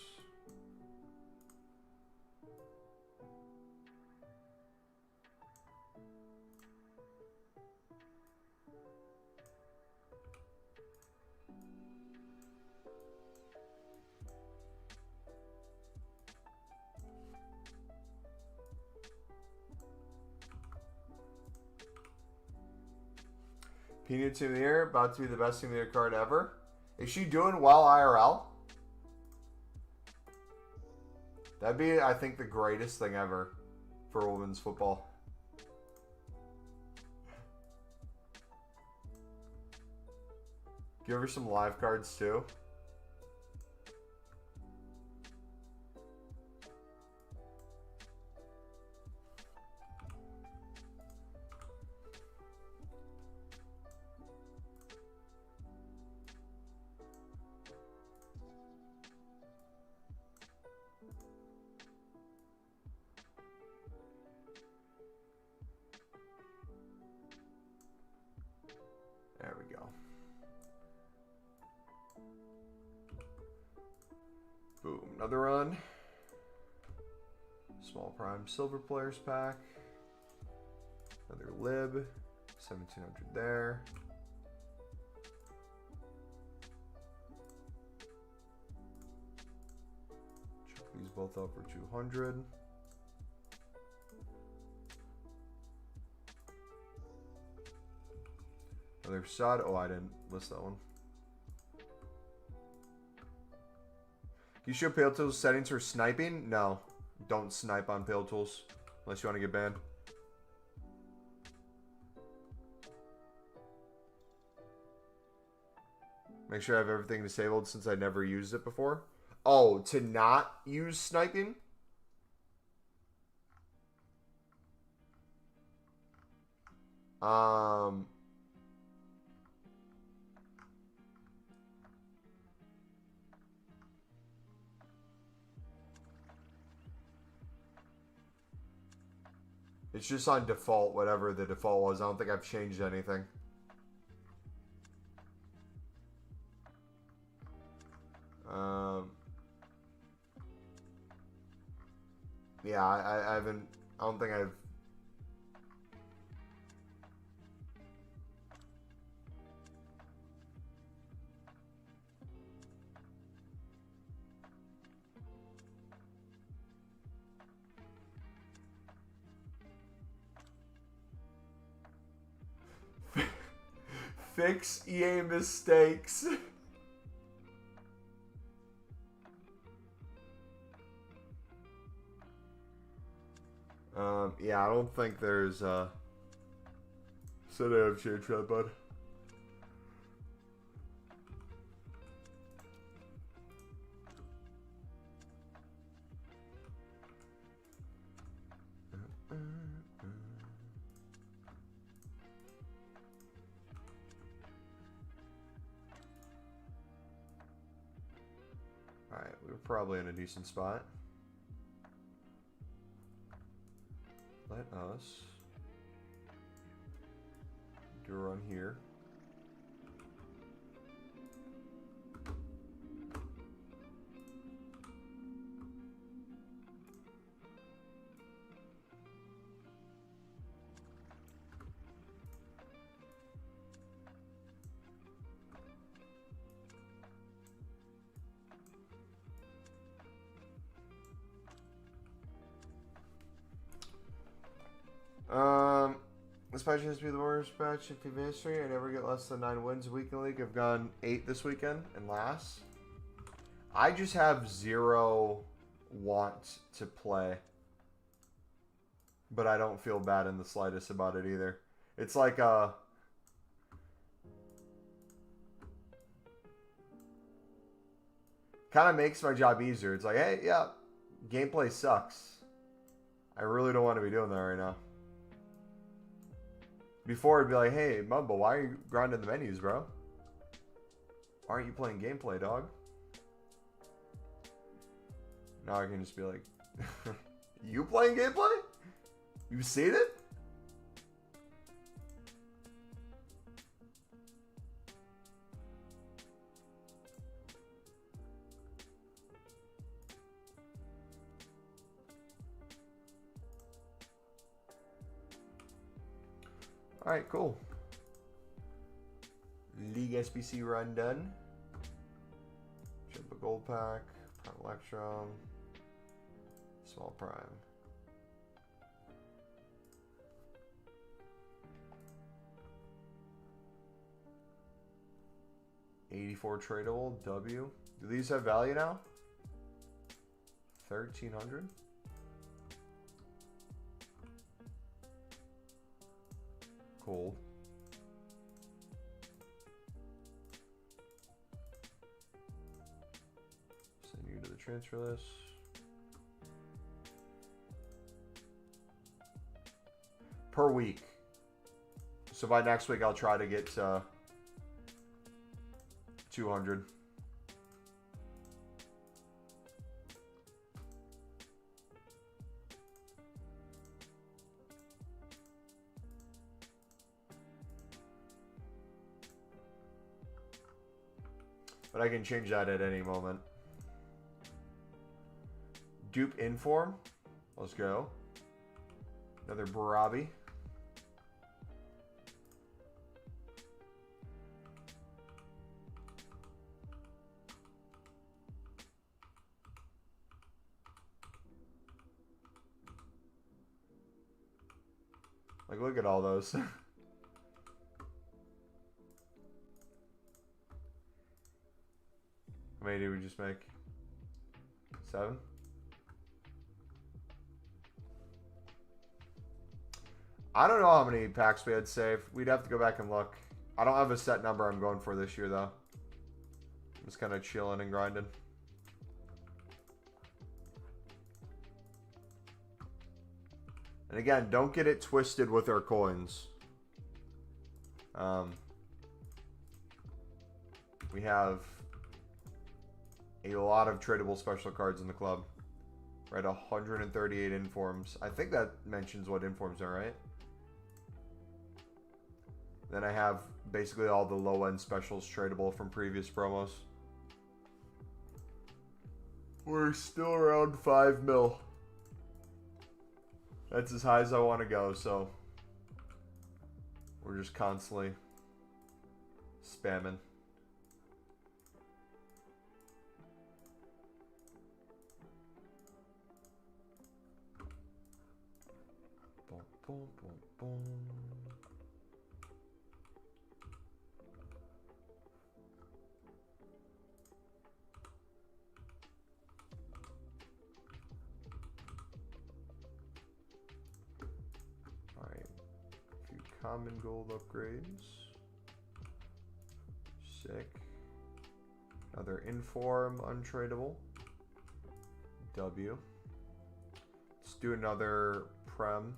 S1: Peanut Team of the Year, about to be the best Team of the Year card ever. Is she doing well IRL? That'd be, I think, the greatest thing ever for women's football. Give her some live cards too. There we go. Boom, another run. Small Prime Silver Players pack. Another lib. 1700 there. Chuck these both up for 200. Another sod. Oh, I didn't list that one. You show Pale Tools settings for sniping? No. Don't snipe on Pale Tools unless you want to get banned. Make sure I have everything disabled since I never used it before. Oh, to not use sniping? It's just on default, whatever the default was. I don't think I've changed anything. Yeah, I haven't. I don't think I've. Fix EA mistakes. Yeah, I don't think there's said I have changed that, bud. Alright, we were probably in a decent spot. Let us do a run here. This patch has to be the worst patch in FIFA history. I never get less than 9 wins a week in the league. I've gone 8 this weekend and last. I just have 0 want to play. But I don't feel bad in the slightest about it either. It's like kind of makes my job easier. It's like, hey, yeah, gameplay sucks. I really don't want to be doing that right now. Before it'd be like, hey, Mumble, why are you grinding the menus, bro? Why aren't you playing gameplay, dog? Now I can just be like, you playing gameplay? You seen it? Alright, cool. League SBC run done. Jump a gold pack. Prime Electrum. Small prime. $84 tradable. W. Do these have value now? 1,300. Cool. Send you to the transfer list. Per week. So by next week, I'll try to get 200. But I can change that at any moment. Dupe Inform. Let's go. Another Barabi. Like, look at all those. How many did we just make? 7? I don't know how many packs we had saved. We'd have to go back and look. I don't have a set number I'm going for this year, though. I'm just kind of chilling and grinding. And again, don't get it twisted with our coins. We have a lot of tradable special cards in the club. Right, 138 informs. I think that mentions what informs are, right? Then I have basically all the low-end specials tradable from previous promos. We're still around 5 mil. That's as high as I want to go, so we're just constantly spamming. Boom, boom, boom, boom. Common gold upgrades. Sick. Another inform untradeable. W. Let's do another Prem.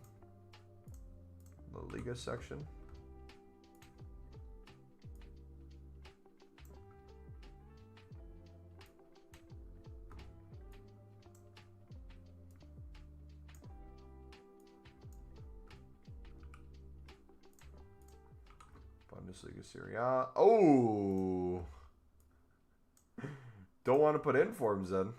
S1: La Liga section. Bundesliga Serie A. Oh! Don't want to put informs in.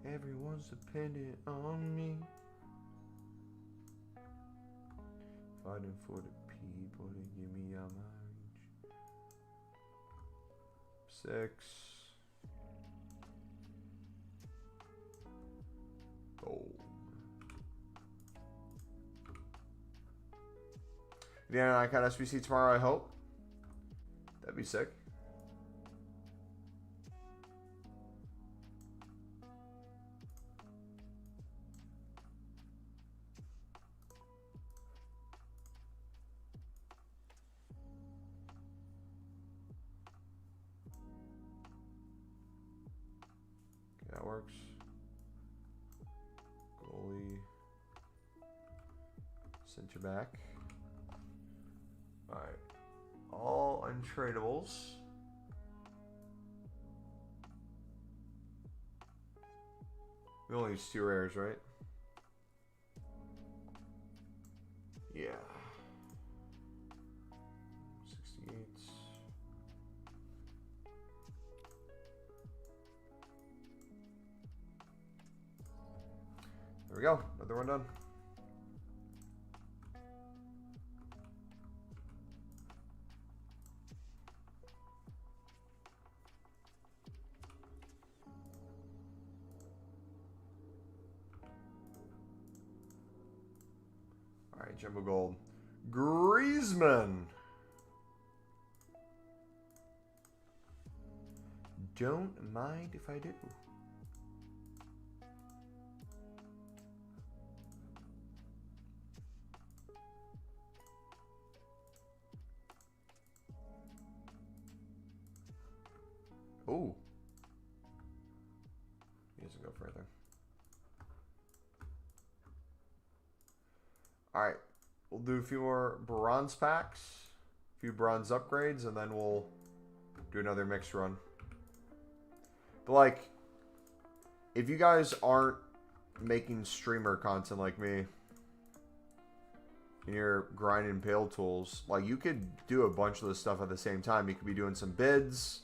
S1: Everyone's dependent on me. Fighting for the people to give me your mind. 6. Boom. Yeah, I got SBC tomorrow, I hope. That'd be sick. That works. Goalie. Center back. Alright. All untradables. We only use 2 rares, right? Yeah. 68. There we go. Another one done. All right, Jumbo Gold. Griezmann. Don't mind if I do. Oh. He doesn't go further. Alright. We'll do a few more bronze packs. A few bronze upgrades. And then we'll do another mixed run. But like, if you guys aren't making streamer content like me, and you're grinding pale tools, like you could do a bunch of this stuff at the same time. You could be doing some bids.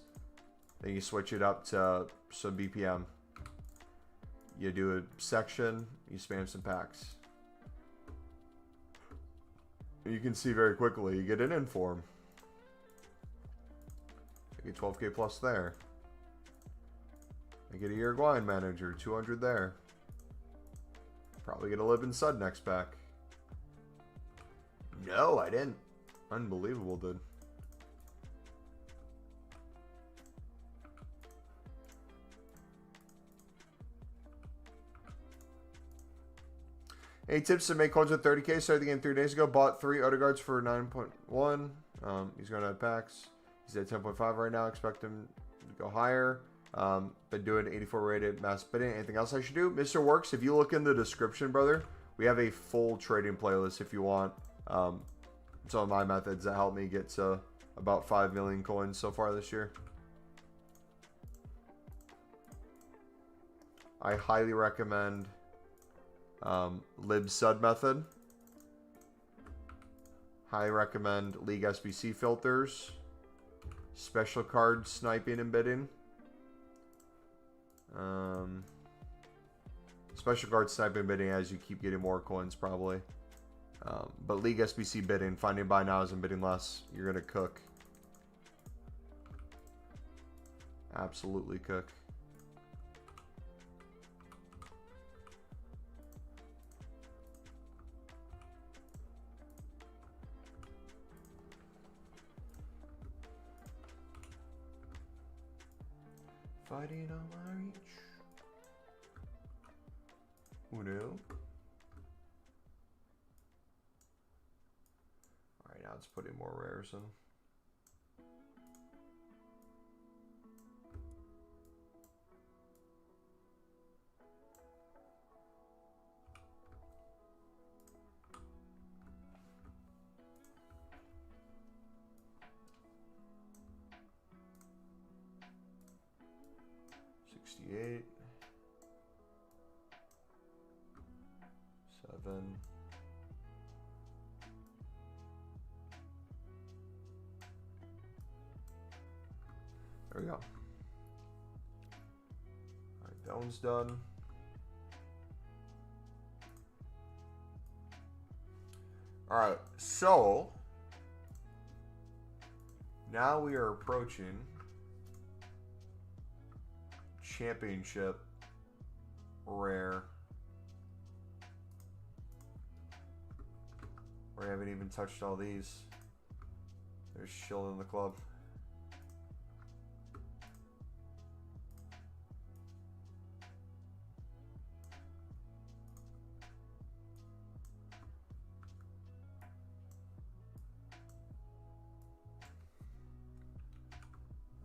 S1: Then you switch it up to some BPM. You do a section, you spam some packs. You can see very quickly, you get an inform. I get 12k plus there. I get a Uruguayan manager, 200 there. Probably get a Live and Sud next pack. No, I didn't. Unbelievable, dude. Any tips to make calls with 30k? Started the game 3 days ago. Bought 3 Odegaards for 9.1. He's going to have packs. He's at 10.5 right now. Expect him to go higher. Been doing 84 rated mass bidding. Anything else I should do? Mr. Works, if you look in the description, brother, we have a full trading playlist if you want. Some of my methods that helped me get to about 5 million coins so far this year. I highly recommend libsud method. Highly recommend League SBC filters. Special card sniping and bidding. Special card sniping and bidding as you keep getting more coins probably. But League SBC bidding, finding buy nows and bidding less, you're going to cook. Absolutely cook. Fighting on my reach. Who knew? Alright, now let's put in more rares in. $68, 7. There we go. All right, that one's done. All right, so now we are approaching championship rare. We haven't even touched all these. There's Shield in the club.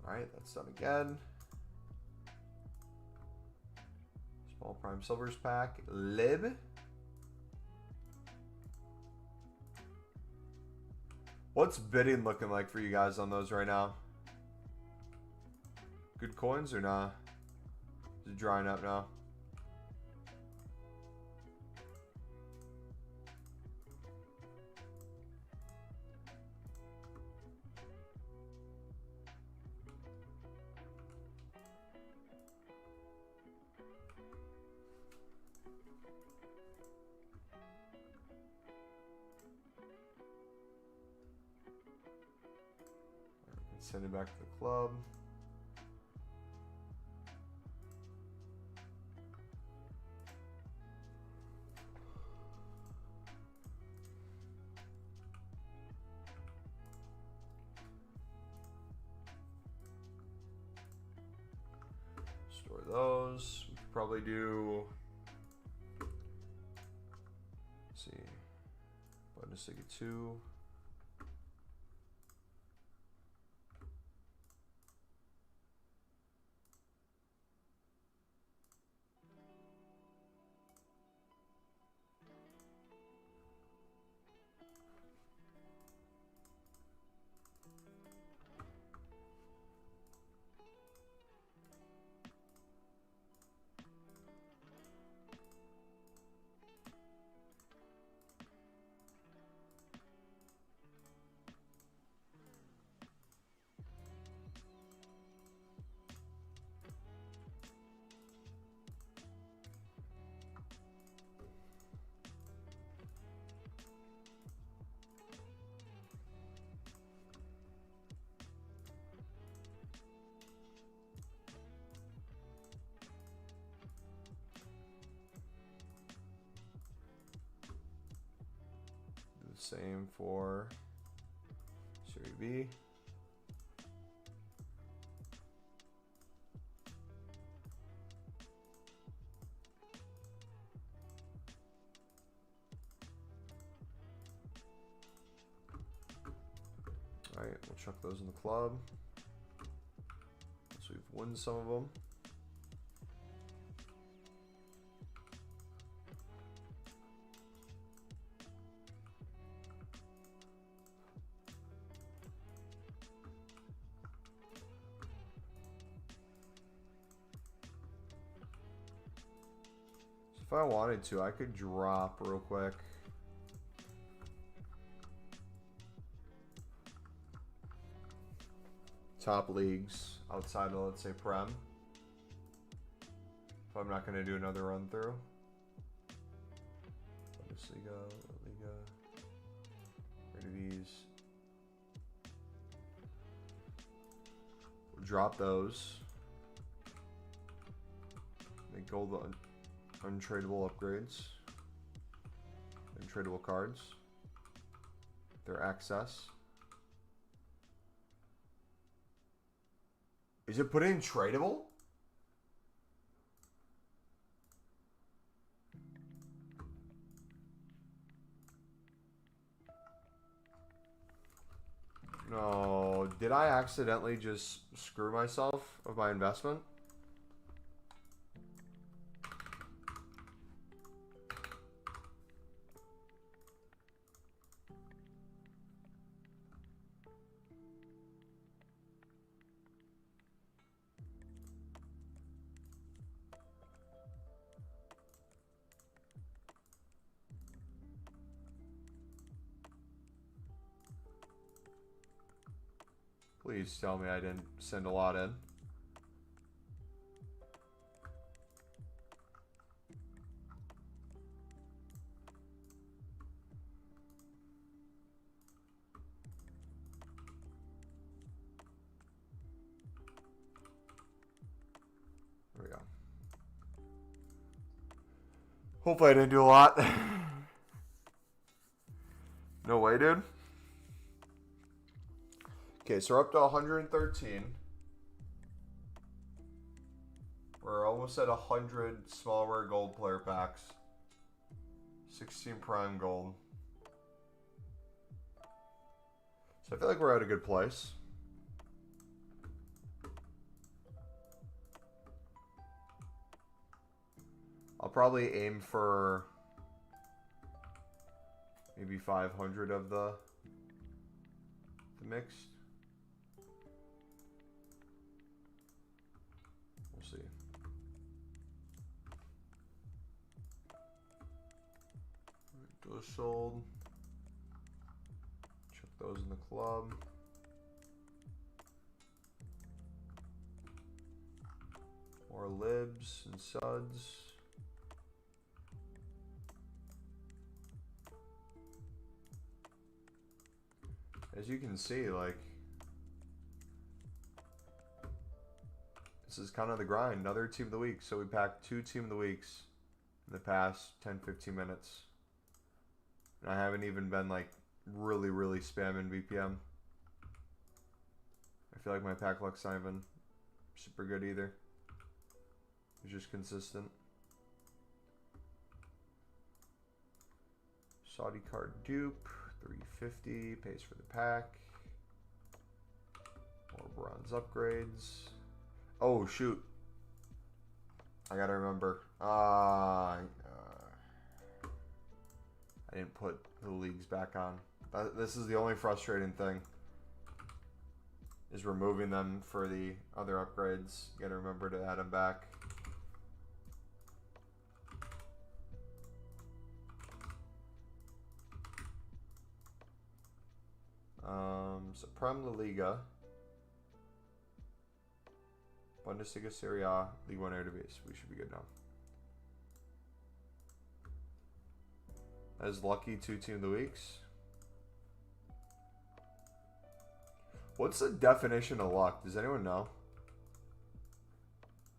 S1: Alright, that's done again. Small Prime Silvers pack. Lib. What's bidding looking like for you guys on those right now? Good coins or nah? Is it drying up now? Send it back to the club. Store those. We could probably do, let's see, Bundesliga 2. Same for Serie B. Alright, we'll chuck those in the club. So we've won some of them. If I wanted to, I could drop real quick. Top leagues outside of, let's say, Prem. If I'm not going to do another run through. Bundesliga, Liga, Eredivisie. We'll drop those. Make gold untradeable upgrades. Untradeable cards. Their access. Is it put in tradable? No, did I accidentally just screw myself of my investment? Please tell me I didn't send a lot in. There we go. Hopefully I didn't do a lot. No way, dude. Okay, so we're up to 113. We're almost at 100 small rare gold player packs. 16 prime gold. So I feel like we're at a good place. I'll probably aim for maybe 500 of the mixed. See. Those sold. Check those in the club. More libs and suds. As you can see, like, this is kind of the grind. Another team of the week. So we packed 2 team of the weeks in the past 10-15 minutes. And I haven't even been like really spamming BPM. I feel like my pack luck's not even super good either. It's just consistent. Saudi card dupe, 350, pays for the pack. More bronze upgrades. Oh shoot! I gotta remember. I didn't put the leagues back on. This is the only frustrating thing. Is removing them for the other upgrades. You gotta remember to add them back. So Prem La Liga. Bundesliga, Serie A, League 1 Eredivisie. We should be good now. As lucky 2 team of the weeks. What's the definition of luck? Does anyone know?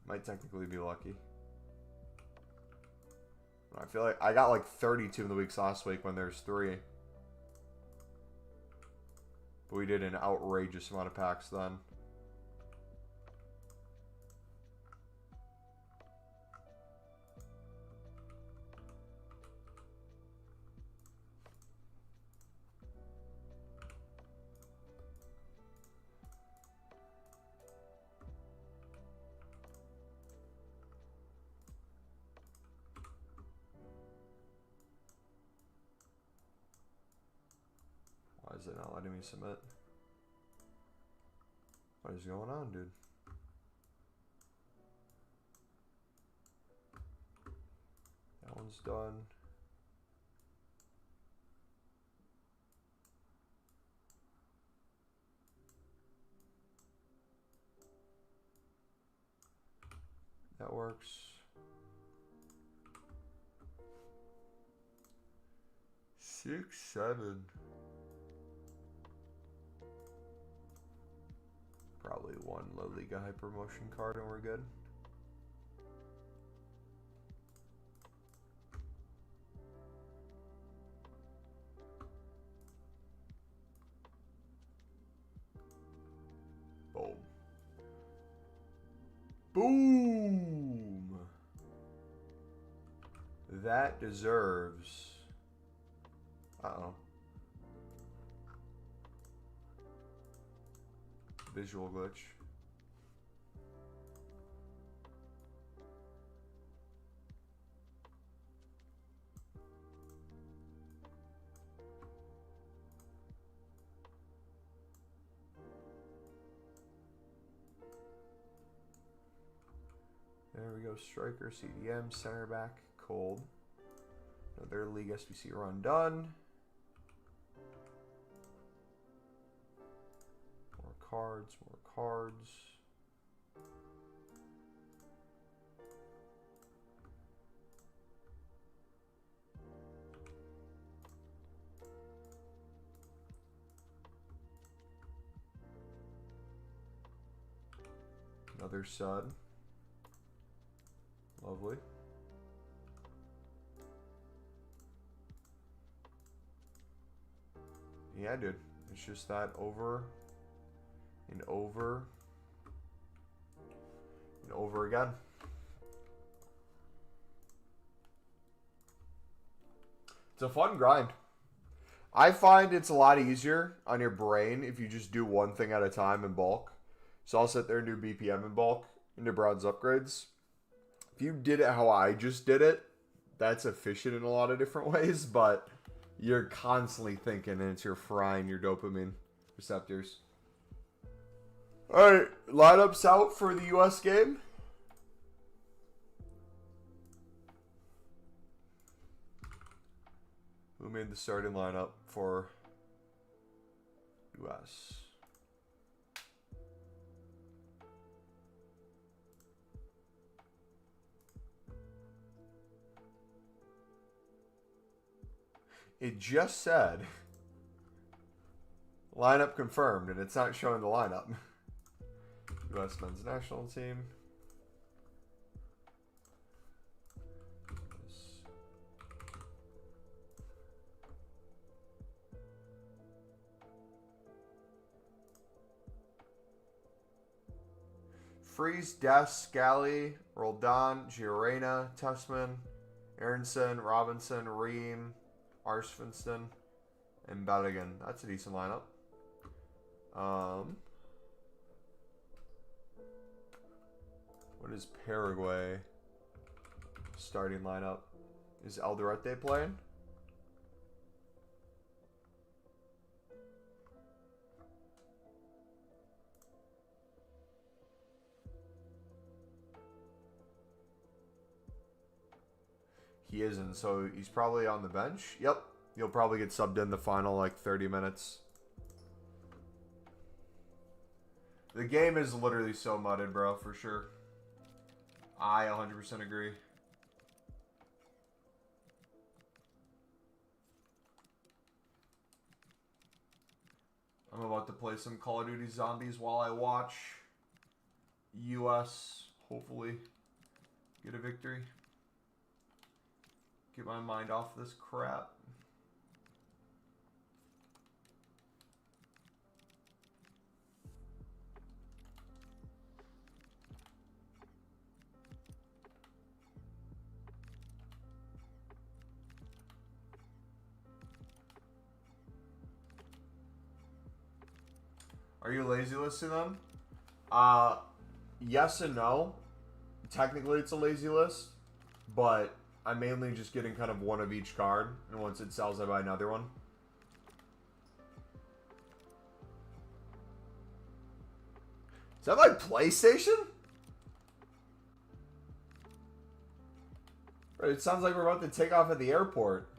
S1: Might technically be lucky. I feel like I got like 30 team of the weeks last week when there's 3. But we did an outrageous amount of packs then. is it not letting me submit? What is going on, dude? That one's done. That works. Six, 7. Probably one La Liga Hypermotion card and we're good. Boom. Boom! That deserves... Uh-oh. Visual glitch. There we go. Striker, CDM, center back, cold. Another League SBC run done. More cards, more cards. Another Sud. Lovely. Yeah, dude. It's just that over and over and over again. It's a fun grind. I find it's a lot easier on your brain if you just do one thing at a time in bulk. So I'll sit there and do BPM in bulk into bronze upgrades. If you did it how I just did it, that's efficient in a lot of different ways, but you're constantly thinking and it's you're frying your dopamine receptors. Alright, lineups out for the US game. Who made the starting lineup for US? It just said lineup confirmed, and it's not showing the lineup. U.S. men's national team. Freeze, Des, Scally, Roldan, Giorena, Tussman, Aronson, Robinson, Ream, Arsfinston, and Belligan. That's a decent lineup. What is Paraguay starting lineup? Is Alderete playing? He isn't, so he's probably on the bench. Yep, he'll probably get subbed in the final like 30 minutes. The game is literally so mudded, bro, for sure. I 100% agree. I'm about to play some Call of Duty Zombies while I watch US hopefully get a victory. Get my mind off this crap. Are you lazy listing them? Yes and no. Technically it's a lazy list, but I'm mainly just getting kind of one of each card, and once it sells, I buy another one. Is that my PlayStation? It sounds like we're about to take off at the airport.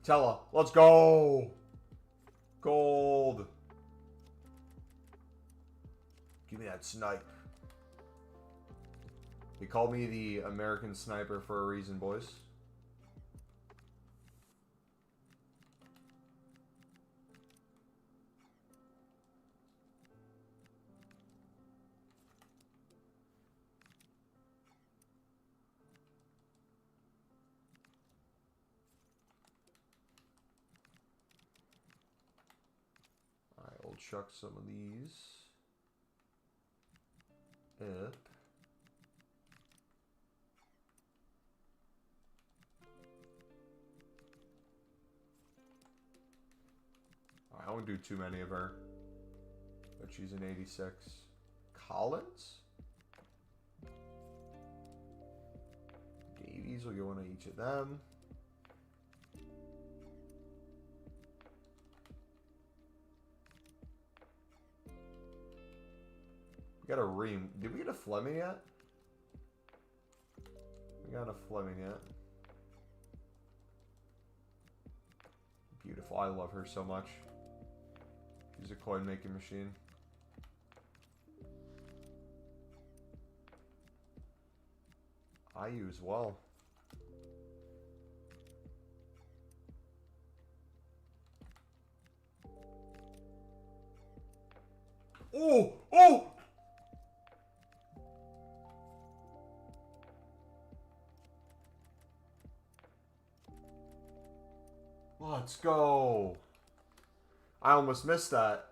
S1: Tella, let's go. Gold. Give me that snipe. They call me the American Sniper for a reason, boys. We'll chuck some of these up. I won't do too many of her, but she's an 86. Collins? Davies will get one of each of them. We got a Ream. Did we get a Fleming yet? We got a Fleming yet. Beautiful. I love her so much. She's a coin making machine. IU as well. Oh! Oh! Let's go. I almost missed that.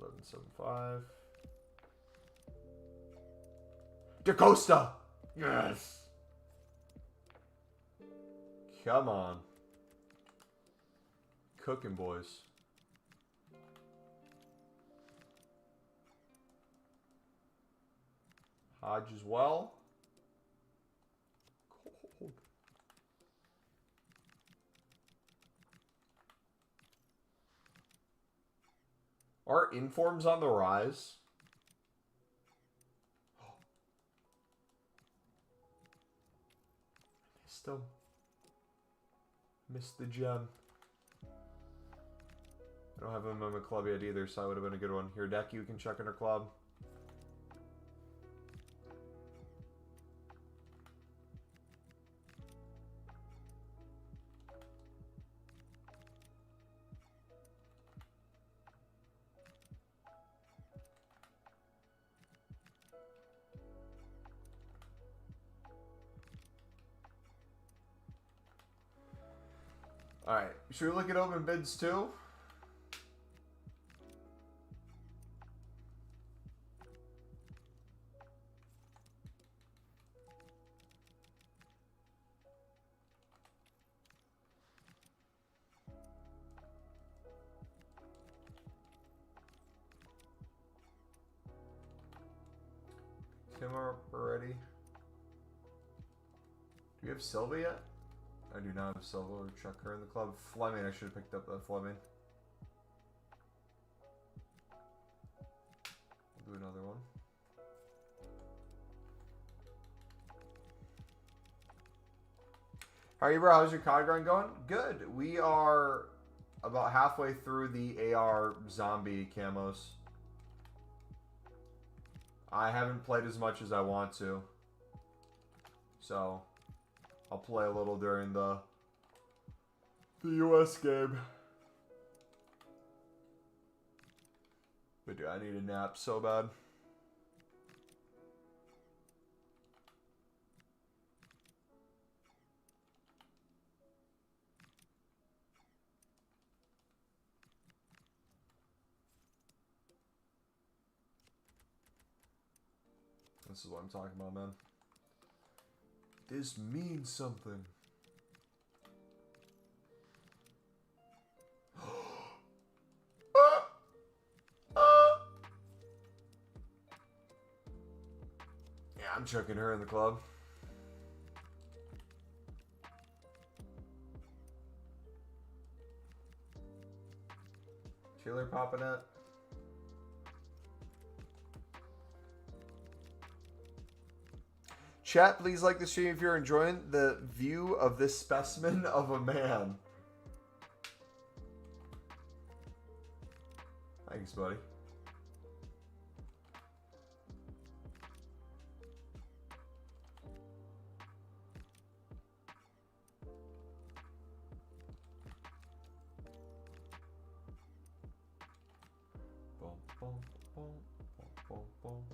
S1: $11.75. DaCosta. Yes. Come on. Cooking, boys. Hodge as well. Cold. Are informs on the rise? Still missed the gem. I don't have him in my club yet either, so that would have been a good one. Here, Deck, you can check in her club. Alright, should we look at open bids too? Tim up already. Do we have Silva yet? I do not have Silva or Chuck her in the club. Fleming, I should have picked up that Fleming. We'll do another one. How are you, bro? How's your COD grind going? Good. We are about halfway through the AR zombie camos. I haven't played as much as I want to. So I'll play a little during the US game. But dude, I need a nap so bad. This is what I'm talking about, man. This means something. Yeah, I'm chucking her in the club. Chiller popping it. Chat, please like the stream if you're enjoying the view of this specimen of a man. Thanks, buddy. Boom, boom, boom, boom, boom, boom.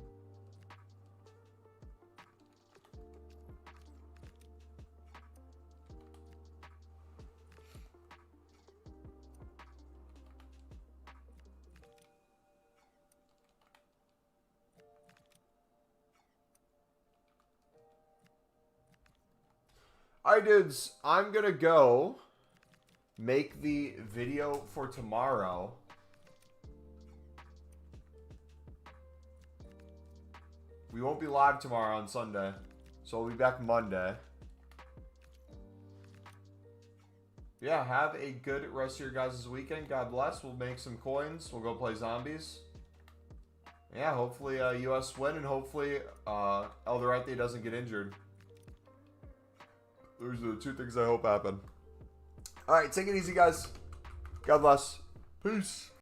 S1: Alright, dudes, I'm gonna go make the video for tomorrow. We won't be live tomorrow on Sunday, so we'll be back Monday. Yeah, have a good rest of your guys' weekend. God bless. We'll make some coins. We'll go play zombies. Yeah, hopefully US win, and hopefully Elderite doesn't get injured. Those are the two things I hope happen. Alright, take it easy, guys. God bless. Peace.